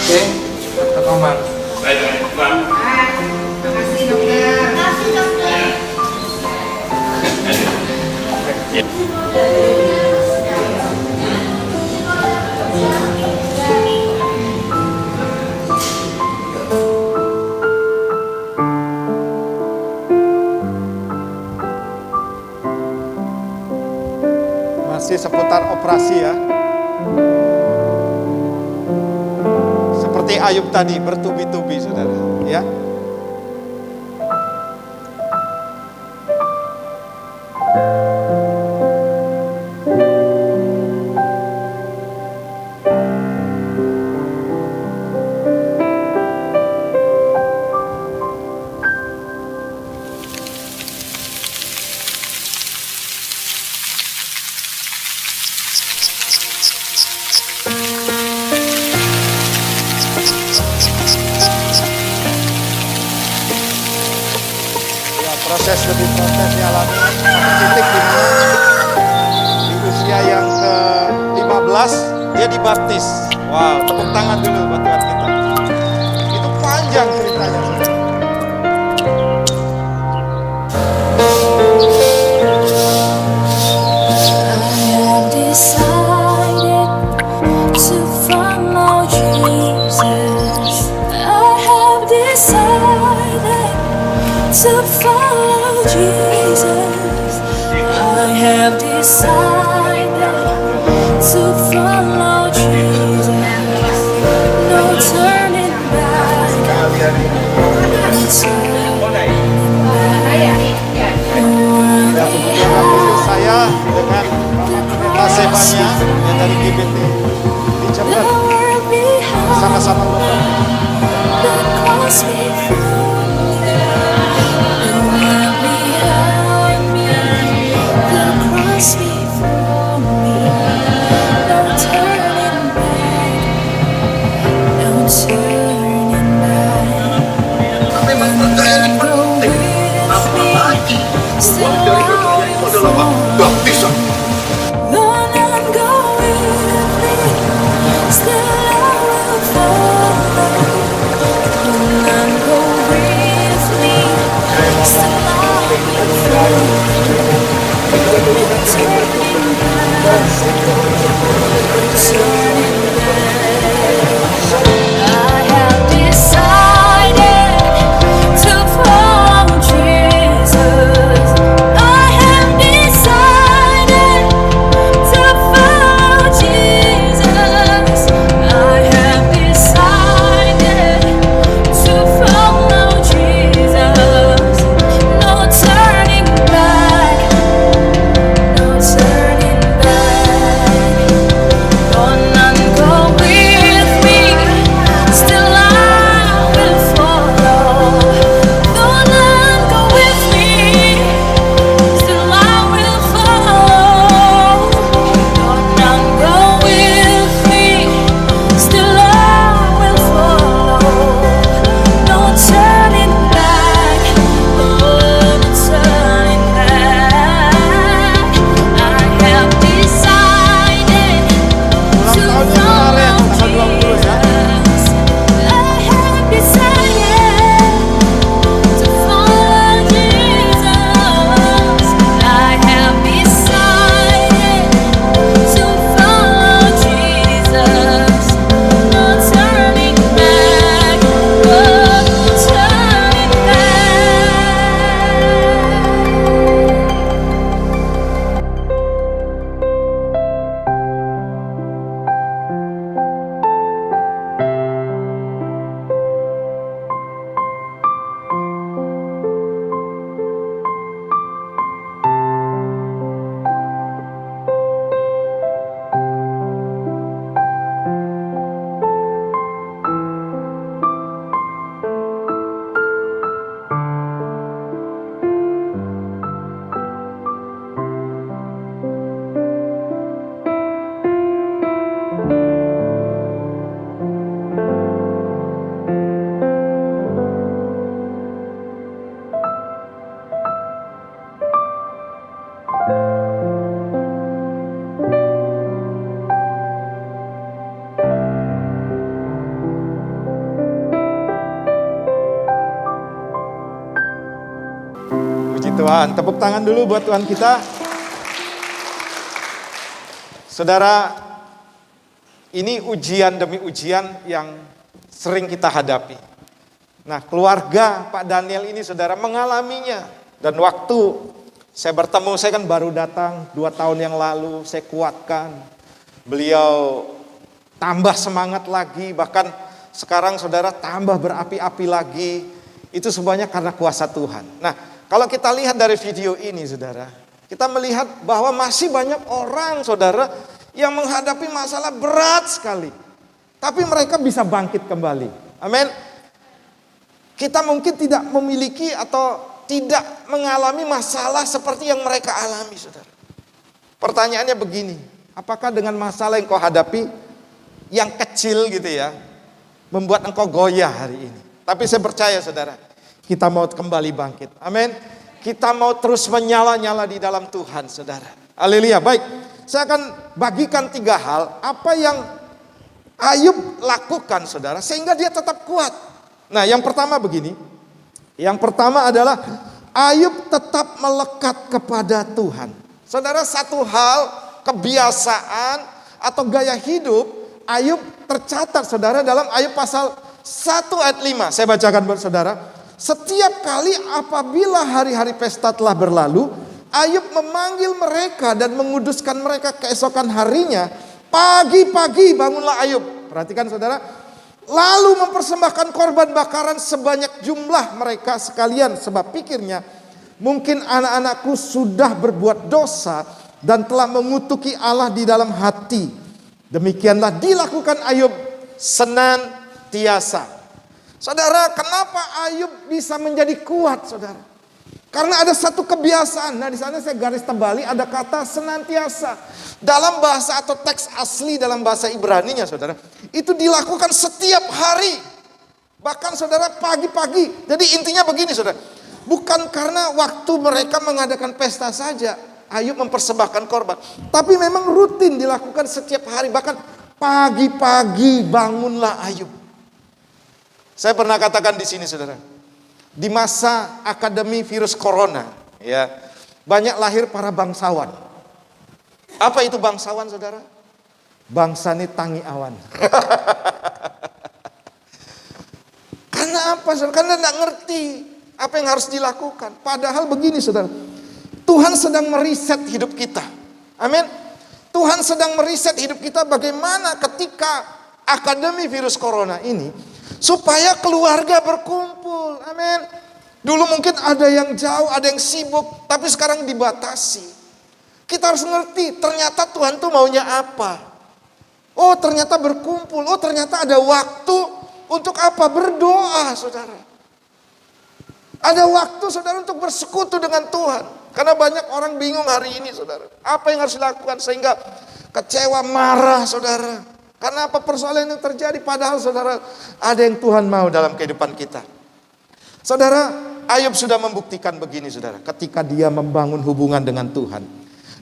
Oke, Dr. Komar. Masih seputar operasi, ya. Seperti Ayub tadi bertubi-tubi, saudara, ya. Ya, proses demi proses dialami sampai titik di mana dibaptis. Wow, tepuk tangan dulu buat Tuhan kita. Itu panjang ceritanya. To follow Jesus, I have decided to follow Jesus. No turning back, no turning back. Saya dengan Pak Sebanya yang dari GBT di Jember sama-sama Tuhan. Tepuk tangan dulu buat Tuhan kita. Saudara, ini ujian demi ujian yang sering kita hadapi. Nah, keluarga Pak Daniel ini saudara mengalaminya. Dan waktu saya bertemu, saya kan baru datang 2 tahun yang lalu, saya kuatkan. Beliau tambah semangat lagi, bahkan sekarang saudara tambah berapi-api lagi. Itu semuanya karena kuasa Tuhan. Nah, kalau kita lihat dari video ini saudara, kita melihat bahwa masih banyak orang saudara yang menghadapi masalah berat sekali. Tapi mereka bisa bangkit kembali. Amin. Kita mungkin tidak memiliki atau tidak mengalami masalah seperti yang mereka alami saudara. Pertanyaannya begini, apakah dengan masalah yang kau hadapi yang kecil gitu ya, membuat engkau goyah hari ini? Tapi saya percaya saudara, kita mau kembali bangkit. Amin. Kita mau terus menyala-nyala di dalam Tuhan, saudara. Haleluya. Baik, saya akan bagikan 3 hal. Apa yang Ayub lakukan saudara sehingga dia tetap kuat. Nah yang pertama begini. Yang pertama adalah Ayub tetap melekat kepada Tuhan. Saudara, satu hal kebiasaan atau gaya hidup Ayub tercatat saudara dalam Ayub pasal 1 ayat 5. Saya bacakan buat saudara. Setiap kali apabila hari-hari pesta telah berlalu, Ayub memanggil mereka dan menguduskan mereka keesokan harinya. Pagi-pagi bangunlah Ayub. Perhatikan saudara. Lalu mempersembahkan korban bakaran sebanyak jumlah mereka sekalian. Sebab pikirnya, mungkin anak-anakku sudah berbuat dosa dan telah mengutuki Allah di dalam hati. Demikianlah dilakukan Ayub senantiasa. Saudara, kenapa Ayub bisa menjadi kuat, saudara? Karena ada satu kebiasaan. Nah, di sana saya garis tebali ada kata senantiasa. Dalam bahasa atau teks asli dalam bahasa Ibraninya, saudara, itu dilakukan setiap hari. Bahkan saudara pagi-pagi. Jadi intinya begini, saudara. Bukan karena waktu mereka mengadakan pesta saja Ayub mempersembahkan korban, tapi memang rutin dilakukan setiap hari. Bahkan pagi-pagi bangunlah Ayub. Saya pernah katakan di sini, saudara. Di masa akademi virus corona, ya, banyak lahir para bangsawan. Apa itu bangsawan, saudara? Bangsane tangi awan. Karena apa, saudara? Karena tidak ngerti apa yang harus dilakukan. Padahal begini, saudara. Tuhan sedang meriset hidup kita. Amin. Tuhan sedang meriset hidup kita bagaimana ketika akademi virus corona ini supaya keluarga berkumpul. Amin. Dulu mungkin ada yang jauh, ada yang sibuk, tapi sekarang dibatasi. Kita harus ngerti ternyata Tuhan tuh maunya apa. Oh, ternyata berkumpul. Oh, ternyata ada waktu untuk apa? Berdoa, saudara. Ada waktu, saudara, untuk bersekutu dengan Tuhan. Karena banyak orang bingung hari ini, saudara. Apa yang harus dilakukan sehingga kecewa, marah, saudara. Karena apa persoalan yang terjadi? Padahal, saudara, ada yang Tuhan mau dalam kehidupan kita. Saudara, Ayub sudah membuktikan begini, saudara. Ketika dia membangun hubungan dengan Tuhan,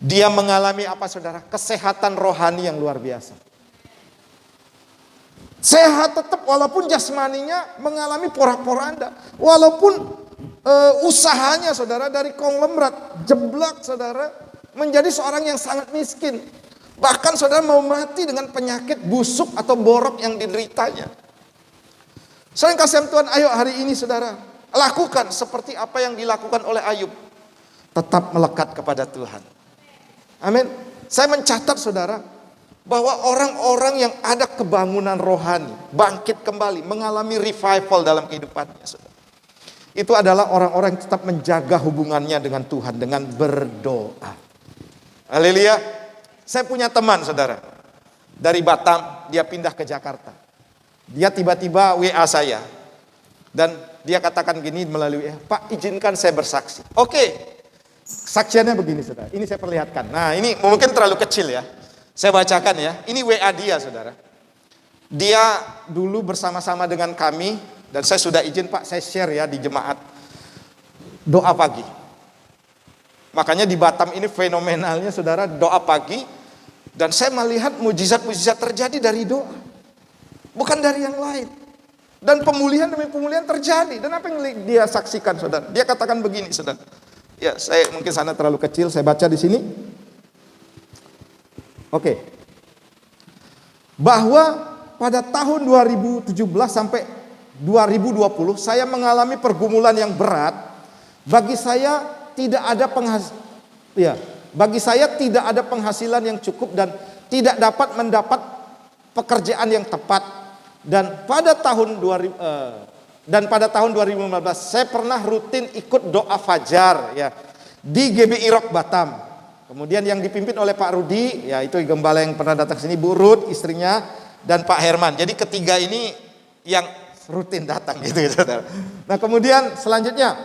dia mengalami apa, saudara? Kesehatan rohani yang luar biasa. Sehat tetap walaupun jasmaninya mengalami porak-poranda. Walaupun usahanya, saudara, dari konglomerat jeblak, saudara, menjadi seorang yang sangat miskin. Bahkan saudara mau mati dengan penyakit busuk atau borok yang dideritanya. Saya kasih Tuhan, ayo hari ini saudara, lakukan seperti apa yang dilakukan oleh Ayub. Tetap melekat kepada Tuhan. Amin. Saya mencatat, saudara, bahwa orang-orang yang ada kebangunan rohani, bangkit kembali, mengalami revival dalam kehidupannya, saudara. Itu adalah orang-orang yang tetap menjaga hubungannya dengan Tuhan dengan berdoa. Haleluya. Saya punya teman, saudara, dari Batam, dia pindah ke Jakarta. Dia tiba-tiba WA saya. Dan dia katakan gini melalui, Pak, izinkan saya bersaksi. Oke, saksiannya begini, saudara. Ini saya perlihatkan. Nah, ini mungkin terlalu kecil ya. Saya bacakan ya. Ini WA dia, saudara. Dia dulu bersama-sama dengan kami. Dan saya sudah izin, Pak, saya share ya di jemaat. Doa pagi. Makanya di Batam ini fenomenalnya, saudara, doa pagi. Dan saya melihat mujizat-mujizat terjadi dari doa. Bukan dari yang lain. Dan pemulihan demi pemulihan terjadi. Dan apa yang dia saksikan, saudara? Dia katakan begini, saudara. Ya, saya mungkin sana terlalu kecil, saya baca di sini. Oke. Bahwa pada tahun 2017 sampai 2020 saya mengalami pergumulan yang berat. Bagi saya tidak ada penghasilan yang cukup dan tidak dapat mendapat pekerjaan yang tepat. Dan pada tahun 2015 saya pernah rutin ikut doa fajar ya di GBI Rock Batam. Kemudian yang dipimpin oleh Pak Rudi, ya itu gembala yang pernah datang sini, Bu Ruth istrinya, dan Pak Herman. Jadi ketiga ini yang rutin datang gitu, saudara. Nah kemudian selanjutnya,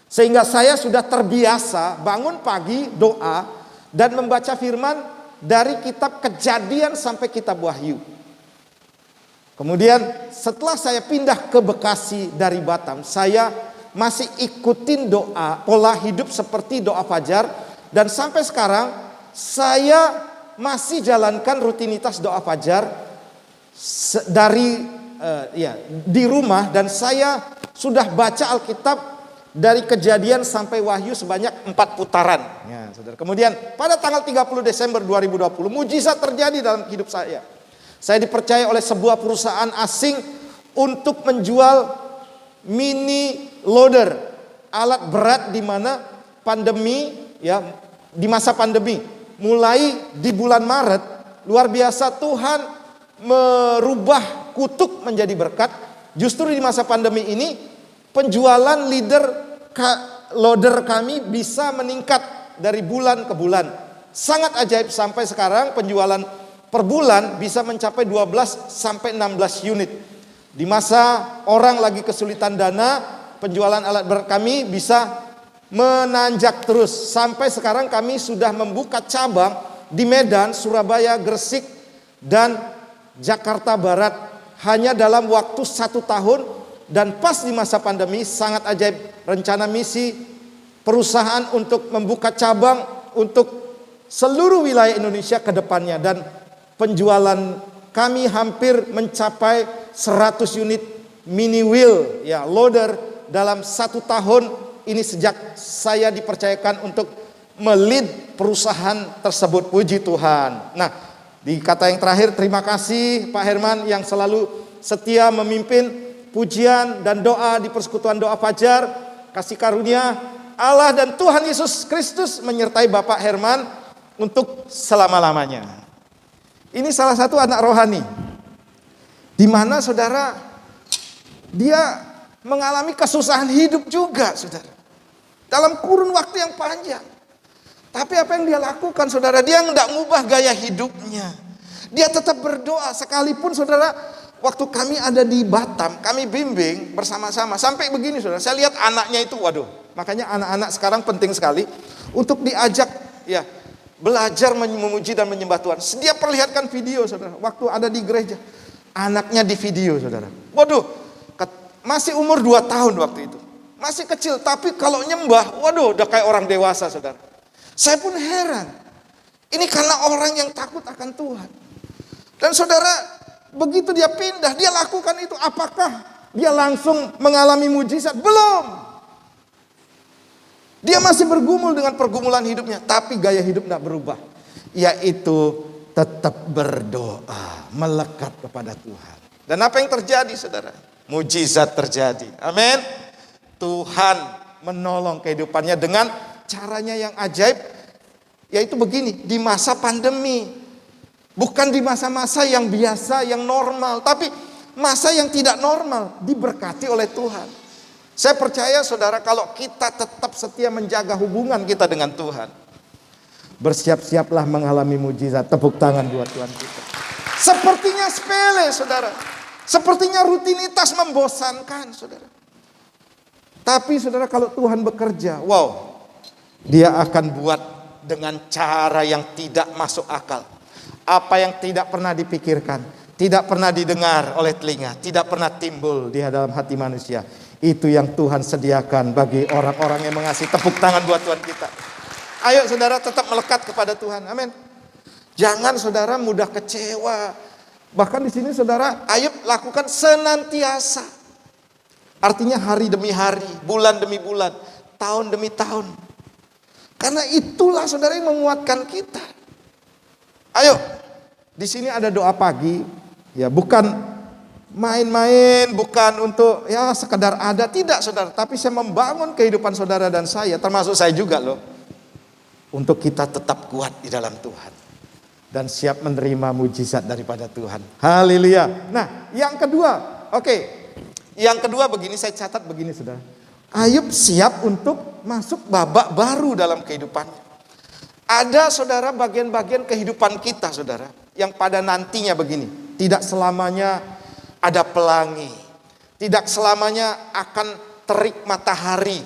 sehingga saya sudah terbiasa bangun pagi doa dan membaca firman dari kitab Kejadian sampai kitab Wahyu. Kemudian setelah saya pindah ke Bekasi dari Batam, saya masih ikutin doa, pola hidup seperti doa fajar. Dan sampai sekarang saya masih jalankan rutinitas doa fajar di rumah, dan saya sudah baca Alkitab dari Kejadian sampai Wahyu sebanyak 4 putaran. Ya, saudara. Kemudian pada tanggal 30 Desember 2020 mujizat terjadi dalam hidup saya. Saya dipercaya oleh sebuah perusahaan asing untuk menjual mini loader, alat berat di mana pandemi, ya, di masa pandemi, mulai di bulan Maret, luar biasa Tuhan merubah kutuk menjadi berkat. Justru di masa pandemi ini penjualan loader kami bisa meningkat dari bulan ke bulan. Sangat ajaib, sampai sekarang penjualan per bulan bisa mencapai 12 sampai 16 unit. Di masa orang lagi kesulitan dana, penjualan alat berat kami bisa menanjak terus. Sampai sekarang kami sudah membuka cabang di Medan, Surabaya, Gresik, dan Jakarta Barat hanya dalam waktu 1 tahun. Dan pas di masa pandemi, sangat ajaib, rencana misi perusahaan untuk membuka cabang untuk seluruh wilayah Indonesia ke depannya. Dan penjualan kami hampir mencapai 100 unit mini wheel, ya, loader dalam 1 tahun ini sejak saya dipercayakan untuk melid perusahaan tersebut. Puji Tuhan. Nah, di kata yang terakhir, terima kasih Pak Herman yang selalu setia memimpin pujian dan doa di persekutuan doa Fajar. Kasih karunia Allah dan Tuhan Yesus Kristus menyertai Bapak Herman untuk selama-lamanya. Ini salah satu anak rohani, di mana saudara, dia mengalami kesusahan hidup juga, saudara, dalam kurun waktu yang panjang. Tapi apa yang dia lakukan, saudara? Dia tidak mengubah gaya hidupnya. Dia tetap berdoa. Sekalipun saudara, waktu kami ada di Batam, kami bimbing bersama-sama. Sampai begini, saudara, saya lihat anaknya itu, waduh. Makanya anak-anak sekarang penting sekali untuk diajak, ya, belajar memuji dan menyembah Tuhan. Dia perlihatkan video, saudara, waktu ada di gereja. Anaknya di video, saudara. Waduh, masih umur 2 tahun waktu itu. Masih kecil, tapi kalau nyembah, waduh, udah kayak orang dewasa, saudara. Saya pun heran. Ini karena orang yang takut akan Tuhan. Dan saudara, begitu dia pindah, dia lakukan itu. Apakah dia langsung mengalami mujizat? Belum. Dia masih bergumul dengan pergumulan hidupnya. Tapi gaya hidup tidak berubah. Yaitu tetap berdoa, melekat kepada Tuhan. Dan apa yang terjadi, saudara? Mujizat terjadi. Amin. Tuhan menolong kehidupannya dengan caranya yang ajaib, yaitu begini, di masa pandemi. Bukan di masa-masa yang biasa, yang normal, tapi masa yang tidak normal, diberkati oleh Tuhan. Saya percaya, saudara, kalau kita tetap setia menjaga hubungan kita dengan Tuhan, bersiap-siaplah mengalami mujizat. Tepuk tangan buat Tuhan kita. Sepertinya sepele, saudara. Sepertinya rutinitas membosankan, saudara. Tapi saudara, kalau Tuhan bekerja, wow, Dia akan buat dengan cara yang tidak masuk akal. Apa yang tidak pernah dipikirkan, tidak pernah didengar oleh telinga, tidak pernah timbul di dalam hati manusia. Itu yang Tuhan sediakan bagi orang-orang yang mengasihi. Tepuk tangan buat Tuhan kita. Ayo saudara, tetap melekat kepada Tuhan. Amin. Jangan saudara mudah kecewa. Bahkan di sini saudara, Ayub lakukan senantiasa. Artinya hari demi hari, bulan demi bulan, tahun demi tahun. Karena itulah saudara yang menguatkan kita. Ayo, di sini ada doa pagi, ya, bukan main-main, bukan untuk ya sekedar ada, tidak saudara. Tapi saya membangun kehidupan saudara dan saya, termasuk saya juga loh, untuk kita tetap kuat di dalam Tuhan dan siap menerima mujizat daripada Tuhan. Haleluya. Nah, yang kedua, yang kedua begini, saya catat begini saudara. Ayub siap untuk masuk babak baru dalam kehidupannya. Ada saudara bagian-bagian kehidupan kita saudara, yang pada nantinya begini, tidak selamanya ada pelangi, tidak selamanya akan terik matahari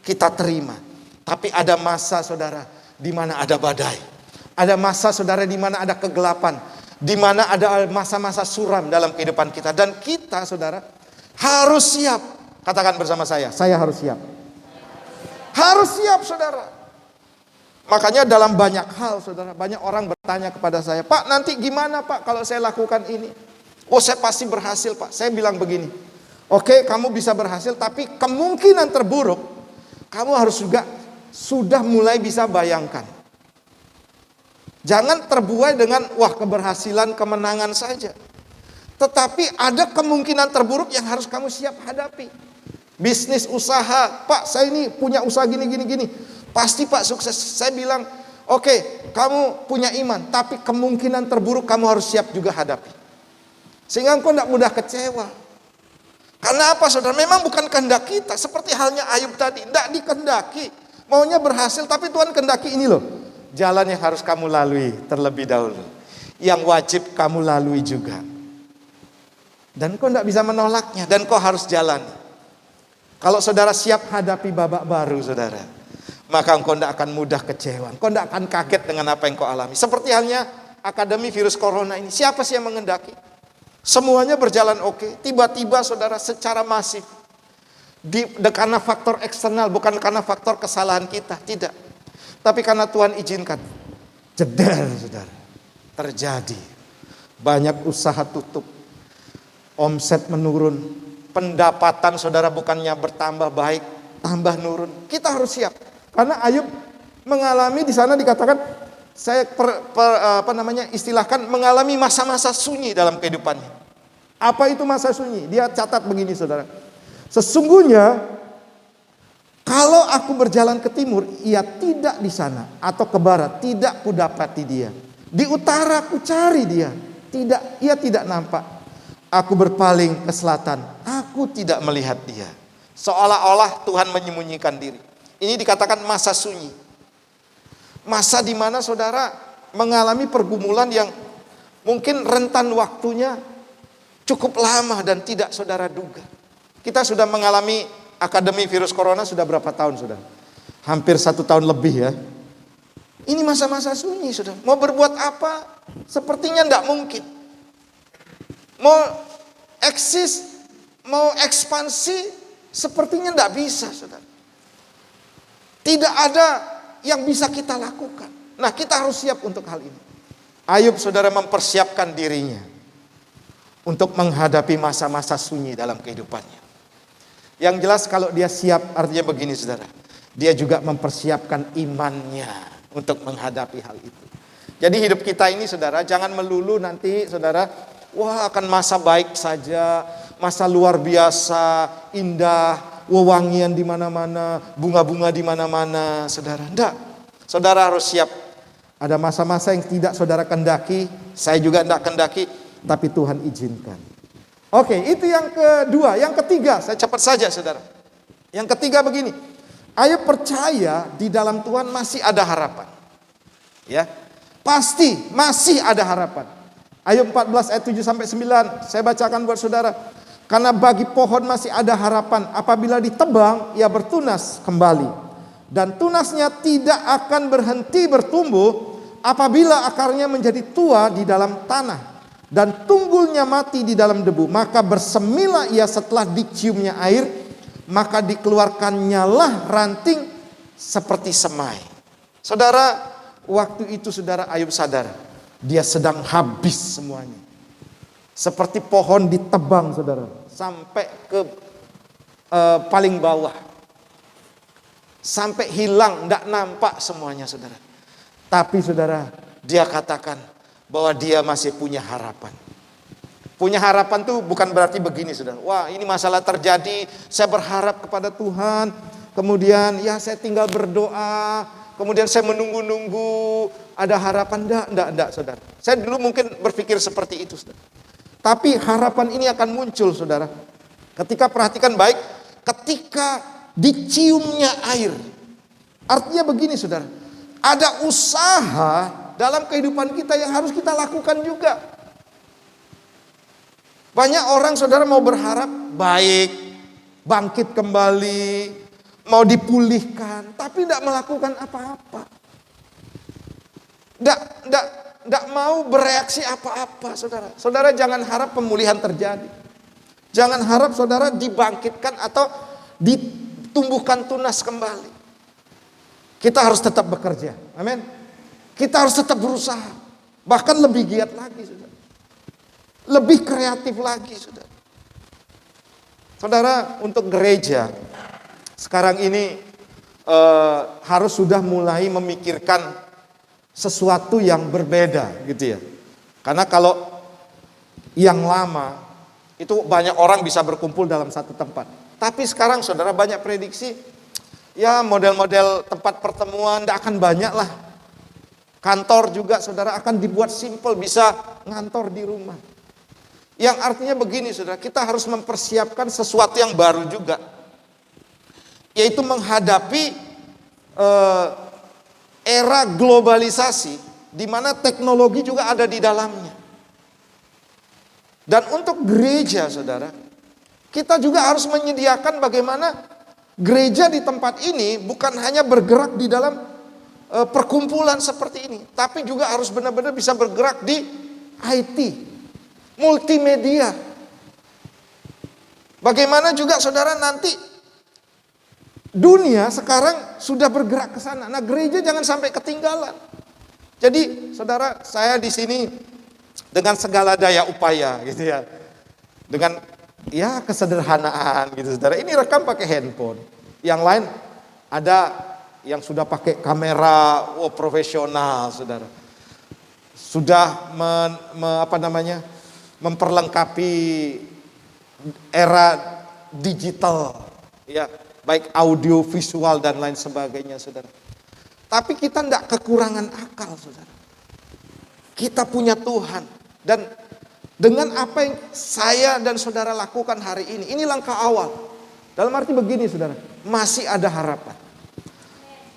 kita terima. Tapi ada masa saudara di mana ada badai. Ada masa saudara di mana ada kegelapan, di mana ada masa-masa suram dalam kehidupan kita. Dan kita saudara harus siap. Katakan bersama saya harus siap. Harus siap saudara. Makanya dalam banyak hal saudara, banyak orang bertanya kepada saya, Pak nanti gimana Pak kalau saya lakukan ini? Oh, saya pasti berhasil, Pak. Saya bilang begini. Oke, kamu bisa berhasil, tapi kemungkinan terburuk kamu harus juga sudah mulai bisa bayangkan. Jangan terbuai dengan wah keberhasilan, kemenangan saja. Tetapi ada kemungkinan terburuk yang harus kamu siap hadapi. Bisnis usaha, Pak saya ini punya usaha gini. Pasti Pak sukses. Saya bilang, oke, kamu punya iman, tapi kemungkinan terburuk kamu harus siap juga hadapi. Sehingga engkau tidak mudah kecewa. Karena apa saudara? Memang bukan kehendak kita. Seperti halnya Ayub tadi, tidak dikehendaki. Maunya berhasil, tapi Tuhan kehendaki ini loh. Jalan yang harus kamu lalui terlebih dahulu. Yang wajib kamu lalui juga. Dan kau tidak bisa menolaknya. Dan kau harus jalani. Kalau saudara siap hadapi babak baru saudara, maka engkau tidak akan mudah kecewa. Engkau tidak akan kaget dengan apa yang kau alami. Seperti halnya akademi virus corona ini. Siapa sih yang mengendaki? Semuanya berjalan oke. Tiba-tiba saudara secara masif. Karena faktor eksternal, bukan karena faktor kesalahan kita. Tidak. Tapi karena Tuhan izinkan. Jeder saudara. Terjadi. Banyak usaha tutup. Omset menurun. Pendapatan saudara bukannya bertambah baik, tambah nurun. Kita harus siap. Karena Ayub mengalami di sana dikatakan, saya istilahkan mengalami masa-masa sunyi dalam kehidupannya. Apa itu masa sunyi? Dia catat begini saudara. Sesungguhnya kalau aku berjalan ke timur, ia tidak di sana, atau ke barat, tidak kudapati dia. Di utara ku cari dia, ia tidak nampak. Aku berpaling ke selatan, aku tidak melihat dia. Seolah-olah Tuhan menyembunyikan diri. Ini dikatakan masa sunyi. Masa di mana saudara mengalami pergumulan yang mungkin rentan waktunya cukup lama dan tidak saudara duga. Kita sudah mengalami akademi virus corona sudah berapa tahun saudara? Hampir 1 tahun lebih ya. Ini masa-masa sunyi saudara. Mau berbuat apa? Sepertinya tidak mungkin. Mau eksis, mau ekspansi, sepertinya tidak bisa saudara. Tidak ada yang bisa kita lakukan. Nah kita harus siap untuk hal ini. Ayub saudara mempersiapkan dirinya untuk menghadapi masa-masa sunyi dalam kehidupannya. Yang jelas kalau dia siap artinya begini saudara. Dia juga mempersiapkan imannya untuk menghadapi hal itu. Jadi hidup kita ini saudara jangan melulu nanti saudara, wah akan masa baik saja, masa luar biasa, indah, wewangian di mana-mana, bunga-bunga di mana-mana, saudara. Enggak. Saudara harus siap. Ada masa-masa yang tidak saudara kendaki, saya juga tidak kendaki, tapi Tuhan izinkan. Oke, itu yang kedua. Yang ketiga, saya cepat saja saudara. Yang ketiga begini, Ayub percaya di dalam Tuhan masih ada harapan. Ya, pasti masih ada harapan. Ayub 14 ayat 7 sampai 9, saya bacakan buat saudara. Karena bagi pohon masih ada harapan, apabila ditebang ia bertunas kembali. Dan tunasnya tidak akan berhenti bertumbuh apabila akarnya menjadi tua di dalam tanah. Dan tunggulnya mati di dalam debu, maka bersemilah ia setelah diciumnya air, maka dikeluarkannya lah ranting seperti semai. Saudara, waktu itu saudara Ayub sadar, dia sedang habis semuanya. Seperti pohon ditebang saudara, sampai ke paling bawah. Sampai hilang, tidak nampak semuanya saudara. Tapi saudara, dia katakan bahwa dia masih punya harapan. Punya harapan tuh bukan berarti begini saudara. Wah ini masalah terjadi, saya berharap kepada Tuhan. Kemudian ya saya tinggal berdoa. Kemudian saya menunggu-nunggu ada harapan. Enggak saudara. Saya dulu mungkin berpikir seperti itu saudara. Tapi harapan ini akan muncul saudara. Ketika perhatikan baik, ketika diciumnya air. Artinya begini saudara. Ada usaha dalam kehidupan kita yang harus kita lakukan juga. Banyak orang saudara mau berharap baik, bangkit kembali, mau dipulihkan, tapi tidak melakukan apa-apa. Tidak mau bereaksi apa-apa saudara. Saudara jangan harap pemulihan terjadi. Jangan harap saudara dibangkitkan atau ditumbuhkan tunas kembali. Kita harus tetap bekerja. Amin. Kita harus tetap berusaha. Bahkan lebih giat lagi saudara. lebih kreatif lagi, saudara. Saudara, untuk gereja sekarang ini harus sudah mulai memikirkan sesuatu yang berbeda gitu ya. Karena kalau yang lama itu banyak orang bisa berkumpul dalam satu tempat. Tapi sekarang saudara banyak prediksi, ya model-model tempat pertemuan tidak akan banyak lah. Kantor juga saudara akan dibuat simple, bisa ngantor di rumah. Yang artinya begini saudara, kita harus mempersiapkan sesuatu yang baru juga. Yaitu menghadapi era globalisasi di mana teknologi juga ada di dalamnya. Dan untuk gereja saudara, kita juga harus menyediakan bagaimana gereja di tempat ini bukan hanya bergerak di dalam perkumpulan seperti ini, tapi juga harus benar-benar bisa bergerak di IT, multimedia. Bagaimana juga saudara nanti dunia sekarang sudah bergerak ke sana. Nah, gereja jangan sampai ketinggalan. Jadi, saudara, saya di sini dengan segala daya upaya gitu ya. Dengan ya kesederhanaan gitu, saudara. Ini rekam pakai handphone. Yang lain ada yang sudah pakai kamera profesional, saudara. Sudah memperlengkapi era digital, ya, baik audio, visual dan lain sebagainya, saudara. Tapi kita tidak kekurangan akal, saudara. Kita punya Tuhan, dan dengan apa yang saya dan saudara lakukan hari ini langkah awal. Dalam arti begini, saudara, masih ada harapan.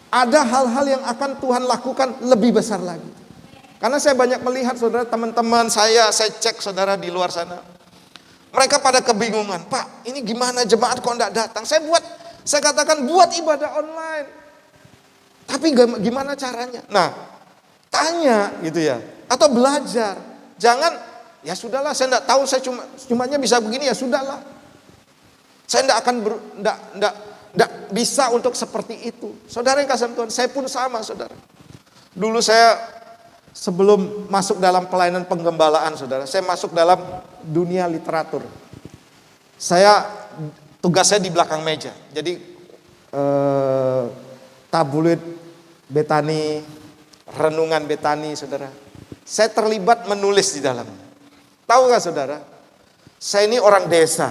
Ada hal-hal yang akan Tuhan lakukan lebih besar lagi. Karena saya banyak melihat, saudara, teman-teman saya cek, saudara, di luar sana. Mereka pada kebingungan, Pak, ini gimana jemaat kok tidak datang? Saya katakan buat ibadah online. Tapi gimana caranya? Nah, tanya gitu ya, atau belajar. Jangan, ya sudahlah, saya tidak tahu, saya cumanya bisa begini, ya sudahlah. Saya tidak akan tidak bisa untuk seperti itu. Saudara yang kasih Tuhan, saya pun sama, saudara. Dulu saya sebelum masuk dalam pelayanan penggembalaan, saudara, saya masuk dalam dunia literatur. Tugas saya di belakang meja. Jadi tabloid Betani, renungan Betani, saudara. Saya terlibat menulis di dalam. Tahu gak saudara? Saya ini orang desa.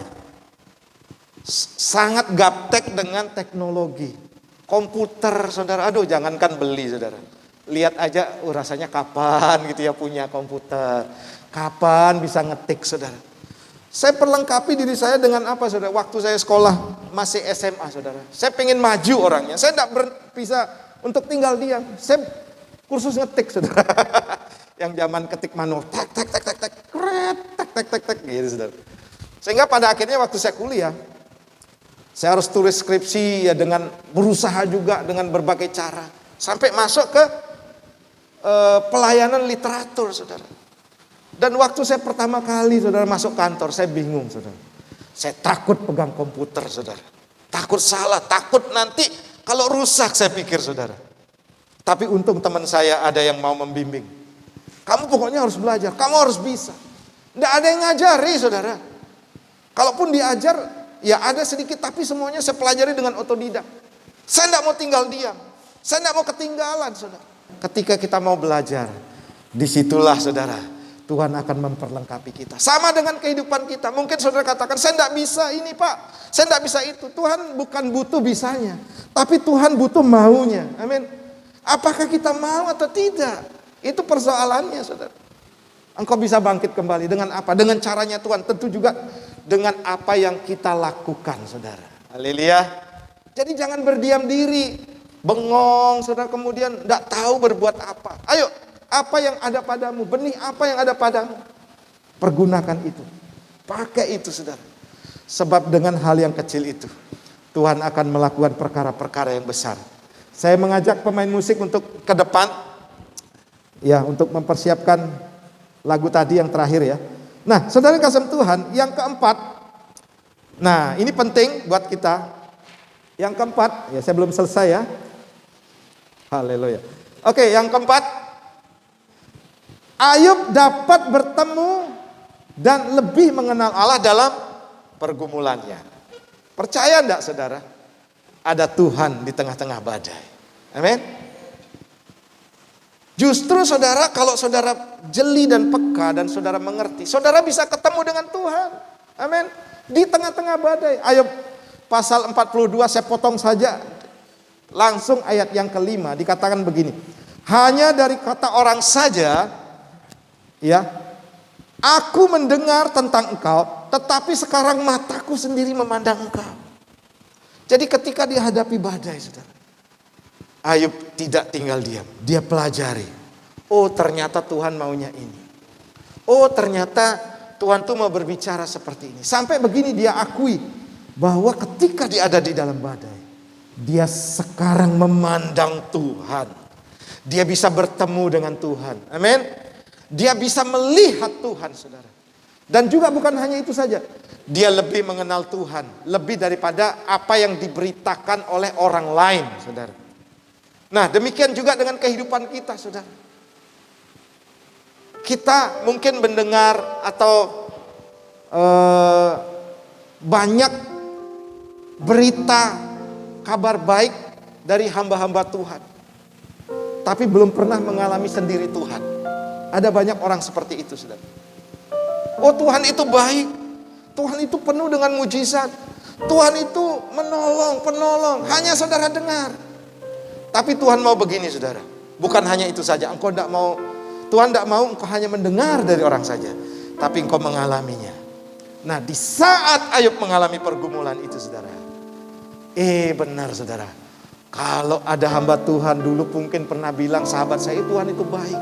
Sangat gaptek dengan teknologi. Komputer, saudara. Aduh, jangankan beli, saudara. Lihat aja, rasanya kapan gitu ya punya komputer. Kapan bisa ngetik, saudara. Saya perlengkapi diri saya dengan apa, saudara? Waktu saya sekolah masih SMA, saudara. Saya pengen maju orangnya. Saya tidak bisa untuk tinggal diam. Saya kursus ngetik, saudara. Yang zaman ketik manual, tak, gitu, saudara. Sehingga pada akhirnya waktu saya kuliah, saya harus tulis skripsi ya dengan berusaha juga dengan berbagai cara. Sampai masuk ke pelayanan literatur, saudara. Dan waktu saya pertama kali, saudara, masuk kantor, saya bingung, saudara. Saya takut pegang komputer, saudara. Takut salah, takut nanti kalau rusak, saya pikir, saudara. Tapi untung teman saya ada yang mau membimbing. Kamu pokoknya harus belajar, kamu harus bisa. Tidak ada yang ngajari, saudara. Kalaupun diajar, ya ada sedikit, tapi semuanya saya pelajari dengan otodidak. Saya tidak mau tinggal diam. Saya tidak mau ketinggalan, saudara. Ketika kita mau belajar, disitulah, saudara, Tuhan akan memperlengkapi kita. Sama dengan kehidupan kita. Mungkin saudara katakan, saya tidak bisa ini, Pak. Saya tidak bisa itu. Tuhan bukan butuh bisanya, tapi Tuhan butuh maunya. Amin. Apakah kita mau atau tidak? Itu persoalannya, saudara. Engkau bisa bangkit kembali dengan apa? Dengan caranya Tuhan. Tentu juga dengan apa yang kita lakukan, saudara. Haleluya. Jadi jangan berdiam diri, bengong, saudara, kemudian tidak tahu berbuat apa. Ayo, apa yang ada padamu, benih apa yang ada padamu, pergunakan itu. Pakai itu, saudara. Sebab dengan hal yang kecil itu, Tuhan akan melakukan perkara-perkara yang besar. Saya mengajak pemain musik untuk ke depan, ya, untuk mempersiapkan lagu tadi yang terakhir ya. Nah, saudara kasih Tuhan, yang keempat, nah ini penting buat kita. Yang keempat, ya saya belum selesai ya. Haleluya. Oke, yang keempat, Ayub dapat bertemu dan lebih mengenal Allah dalam pergumulannya. Percaya enggak saudara? Ada Tuhan di tengah-tengah badai. Amin. Justru saudara, kalau saudara jeli dan peka dan saudara mengerti, saudara bisa ketemu dengan Tuhan. Amin. Di tengah-tengah badai. Ayub pasal 42 saya potong saja. Langsung ayat yang kelima dikatakan begini. Hanya dari kata orang saja, ya, aku mendengar tentang engkau, tetapi sekarang mataku sendiri memandang engkau. Jadi ketika dihadapi badai, saudara, Ayub tidak tinggal diam. Dia pelajari. Oh ternyata Tuhan maunya ini. Oh ternyata Tuhan tuh mau berbicara seperti ini. Sampai begini dia akui bahwa ketika dia ada di dalam badai, dia sekarang memandang Tuhan. Dia bisa bertemu dengan Tuhan. Amin. Dia bisa melihat Tuhan, saudara. Dan juga bukan hanya itu saja. Dia lebih mengenal Tuhan. Lebih daripada apa yang diberitakan oleh orang lain, saudara. Nah demikian juga dengan kehidupan kita, saudara. Kita mungkin mendengar atau banyak berita kabar baik dari hamba-hamba Tuhan. Tapi belum pernah mengalami sendiri Tuhan. Ada banyak orang seperti itu, saudara. Oh Tuhan itu baik. Tuhan itu penuh dengan mujizat. Tuhan itu penolong. Hanya saudara dengar. Tapi Tuhan mau begini, saudara. Bukan hanya itu saja. Tuhan tidak mau engkau hanya mendengar dari orang saja. Tapi engkau mengalaminya. Nah di saat Ayub mengalami pergumulan itu, saudara. Benar saudara. Kalau ada hamba Tuhan dulu mungkin pernah bilang sahabat saya Tuhan itu baik.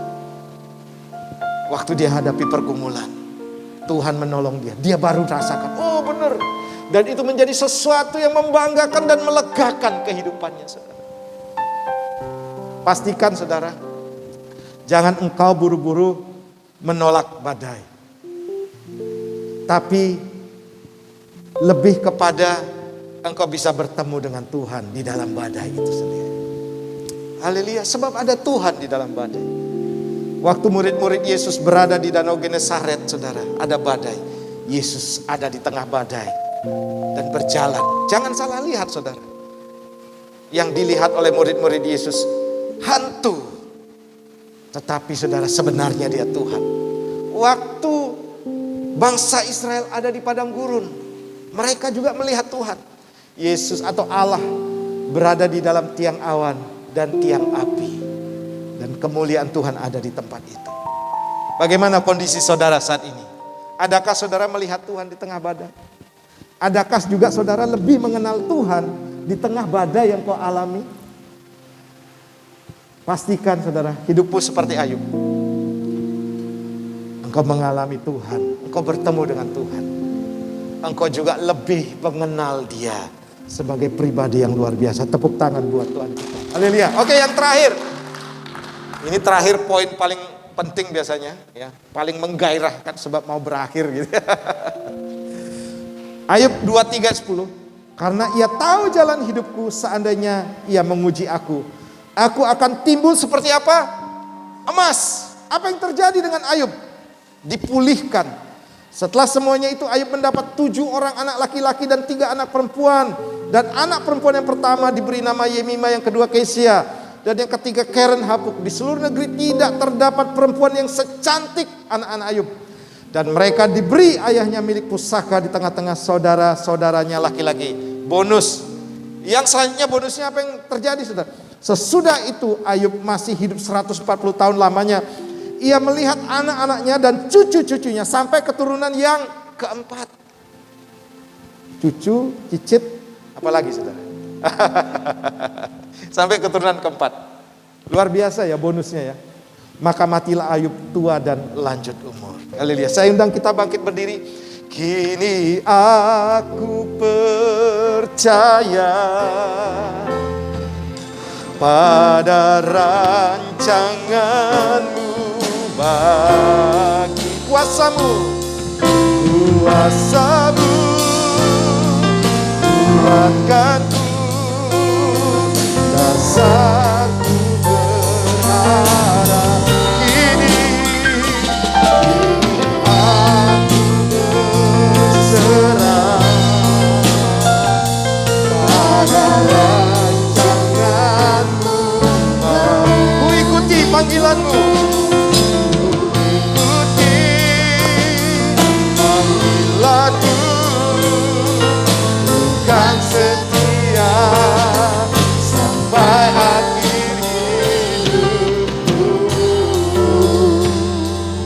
Waktu dia hadapi pergumulan, Tuhan menolong dia. Dia baru rasakan, oh benar. Dan itu menjadi sesuatu yang membanggakan dan melegakan kehidupannya, saudara. Pastikan saudara, jangan engkau buru-buru menolak badai. Tapi lebih kepada engkau bisa bertemu dengan Tuhan di dalam badai itu sendiri. Haleluya, sebab ada Tuhan di dalam badai. Waktu murid-murid Yesus berada di Danau Genesaret, saudara, ada badai. Yesus ada di tengah badai dan berjalan. Jangan salah lihat, saudara. Yang dilihat oleh murid-murid Yesus hantu. Tetapi saudara, sebenarnya dia Tuhan. Waktu bangsa Israel ada di padang gurun, mereka juga melihat Tuhan. Yesus atau Allah berada di dalam tiang awan dan tiang api. Dan kemuliaan Tuhan ada di tempat itu. Bagaimana kondisi saudara saat ini? Adakah saudara melihat Tuhan di tengah badai? Adakah juga saudara lebih mengenal Tuhan di tengah badai yang kau alami? Pastikan saudara, hidupmu seperti Ayub. Engkau mengalami Tuhan, engkau bertemu dengan Tuhan. Engkau juga lebih mengenal Dia sebagai pribadi yang luar biasa. Tepuk tangan buat Tuhan kita. Haleluya. Oke, yang terakhir. Ini terakhir poin paling penting biasanya, ya, paling menggairahkan sebab mau berakhir gitu. Ayub 23:10. Karena ia tahu jalan hidupku, seandainya ia menguji aku akan timbul seperti apa? Emas. Apa yang terjadi dengan Ayub? Dipulihkan. Setelah semuanya itu Ayub mendapat 7 orang anak laki-laki dan 3 anak perempuan. Dan anak perempuan yang pertama diberi nama Yemima, yang kedua Kesia, dan yang ketiga Keren Hapuk. Di seluruh negeri tidak terdapat perempuan yang secantik anak-anak Ayub. Dan mereka diberi ayahnya milik pusaka di tengah-tengah saudara-saudaranya laki-laki. Bonus. Yang selanjutnya bonusnya apa yang terjadi, saudara? Sesudah itu Ayub masih hidup 140 tahun lamanya. Ia melihat anak-anaknya dan cucu-cucunya sampai keturunan yang keempat. Cucu, cicit, apalagi saudara? Sampai keturunan keempat. Luar biasa ya bonusnya ya. Maka matilah Ayub tua dan lanjut umur. Haleluya. Saya undang kita bangkit berdiri. Kini aku percaya pada rancanganmu bagi kuasamu kuatkanku dasarku berharap kini aku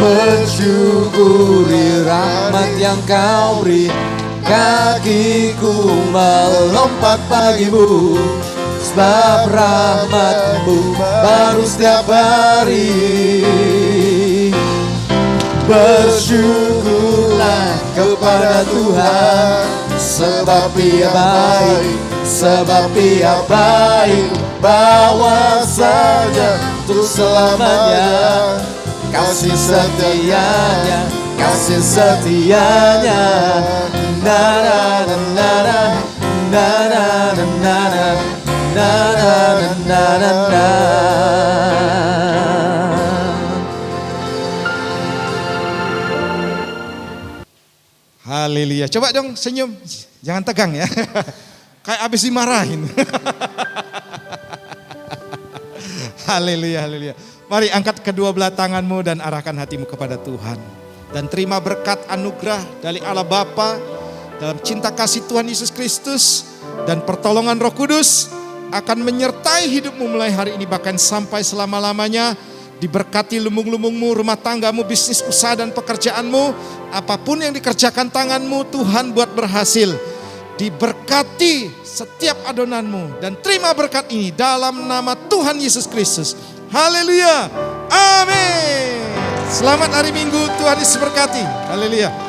mensyukuri rahmat yang kau beri. Kakiku melompat bagimu, sebab rahmatmu baru setiap hari. Bersyukurlah kepada Tuhan, sebab Ia baik, sebab Ia baik. Bawa saja untuk selamanya, kasih setianya, kasih setianya. Na na na na na na na na na na na na na. Haleluya. Coba dong senyum, jangan tegang ya. Kayak abis dimarahin. Haleluya, haleluya. Mari angkat kedua belah tanganmu dan arahkan hatimu kepada Tuhan. Dan terima berkat anugerah dari Allah Bapa, dalam cinta kasih Tuhan Yesus Kristus, dan pertolongan Roh Kudus akan menyertai hidupmu mulai hari ini bahkan sampai selama-lamanya. Diberkati lumbung-lumbungmu, rumah tanggamu, bisnis usaha dan pekerjaanmu. Apapun yang dikerjakan tanganmu, Tuhan buat berhasil. Diberkati setiap adonanmu dan terima berkat ini dalam nama Tuhan Yesus Kristus. Haleluya. Amin. Selamat hari Minggu, Tuhan Yesus berkati. Haleluya.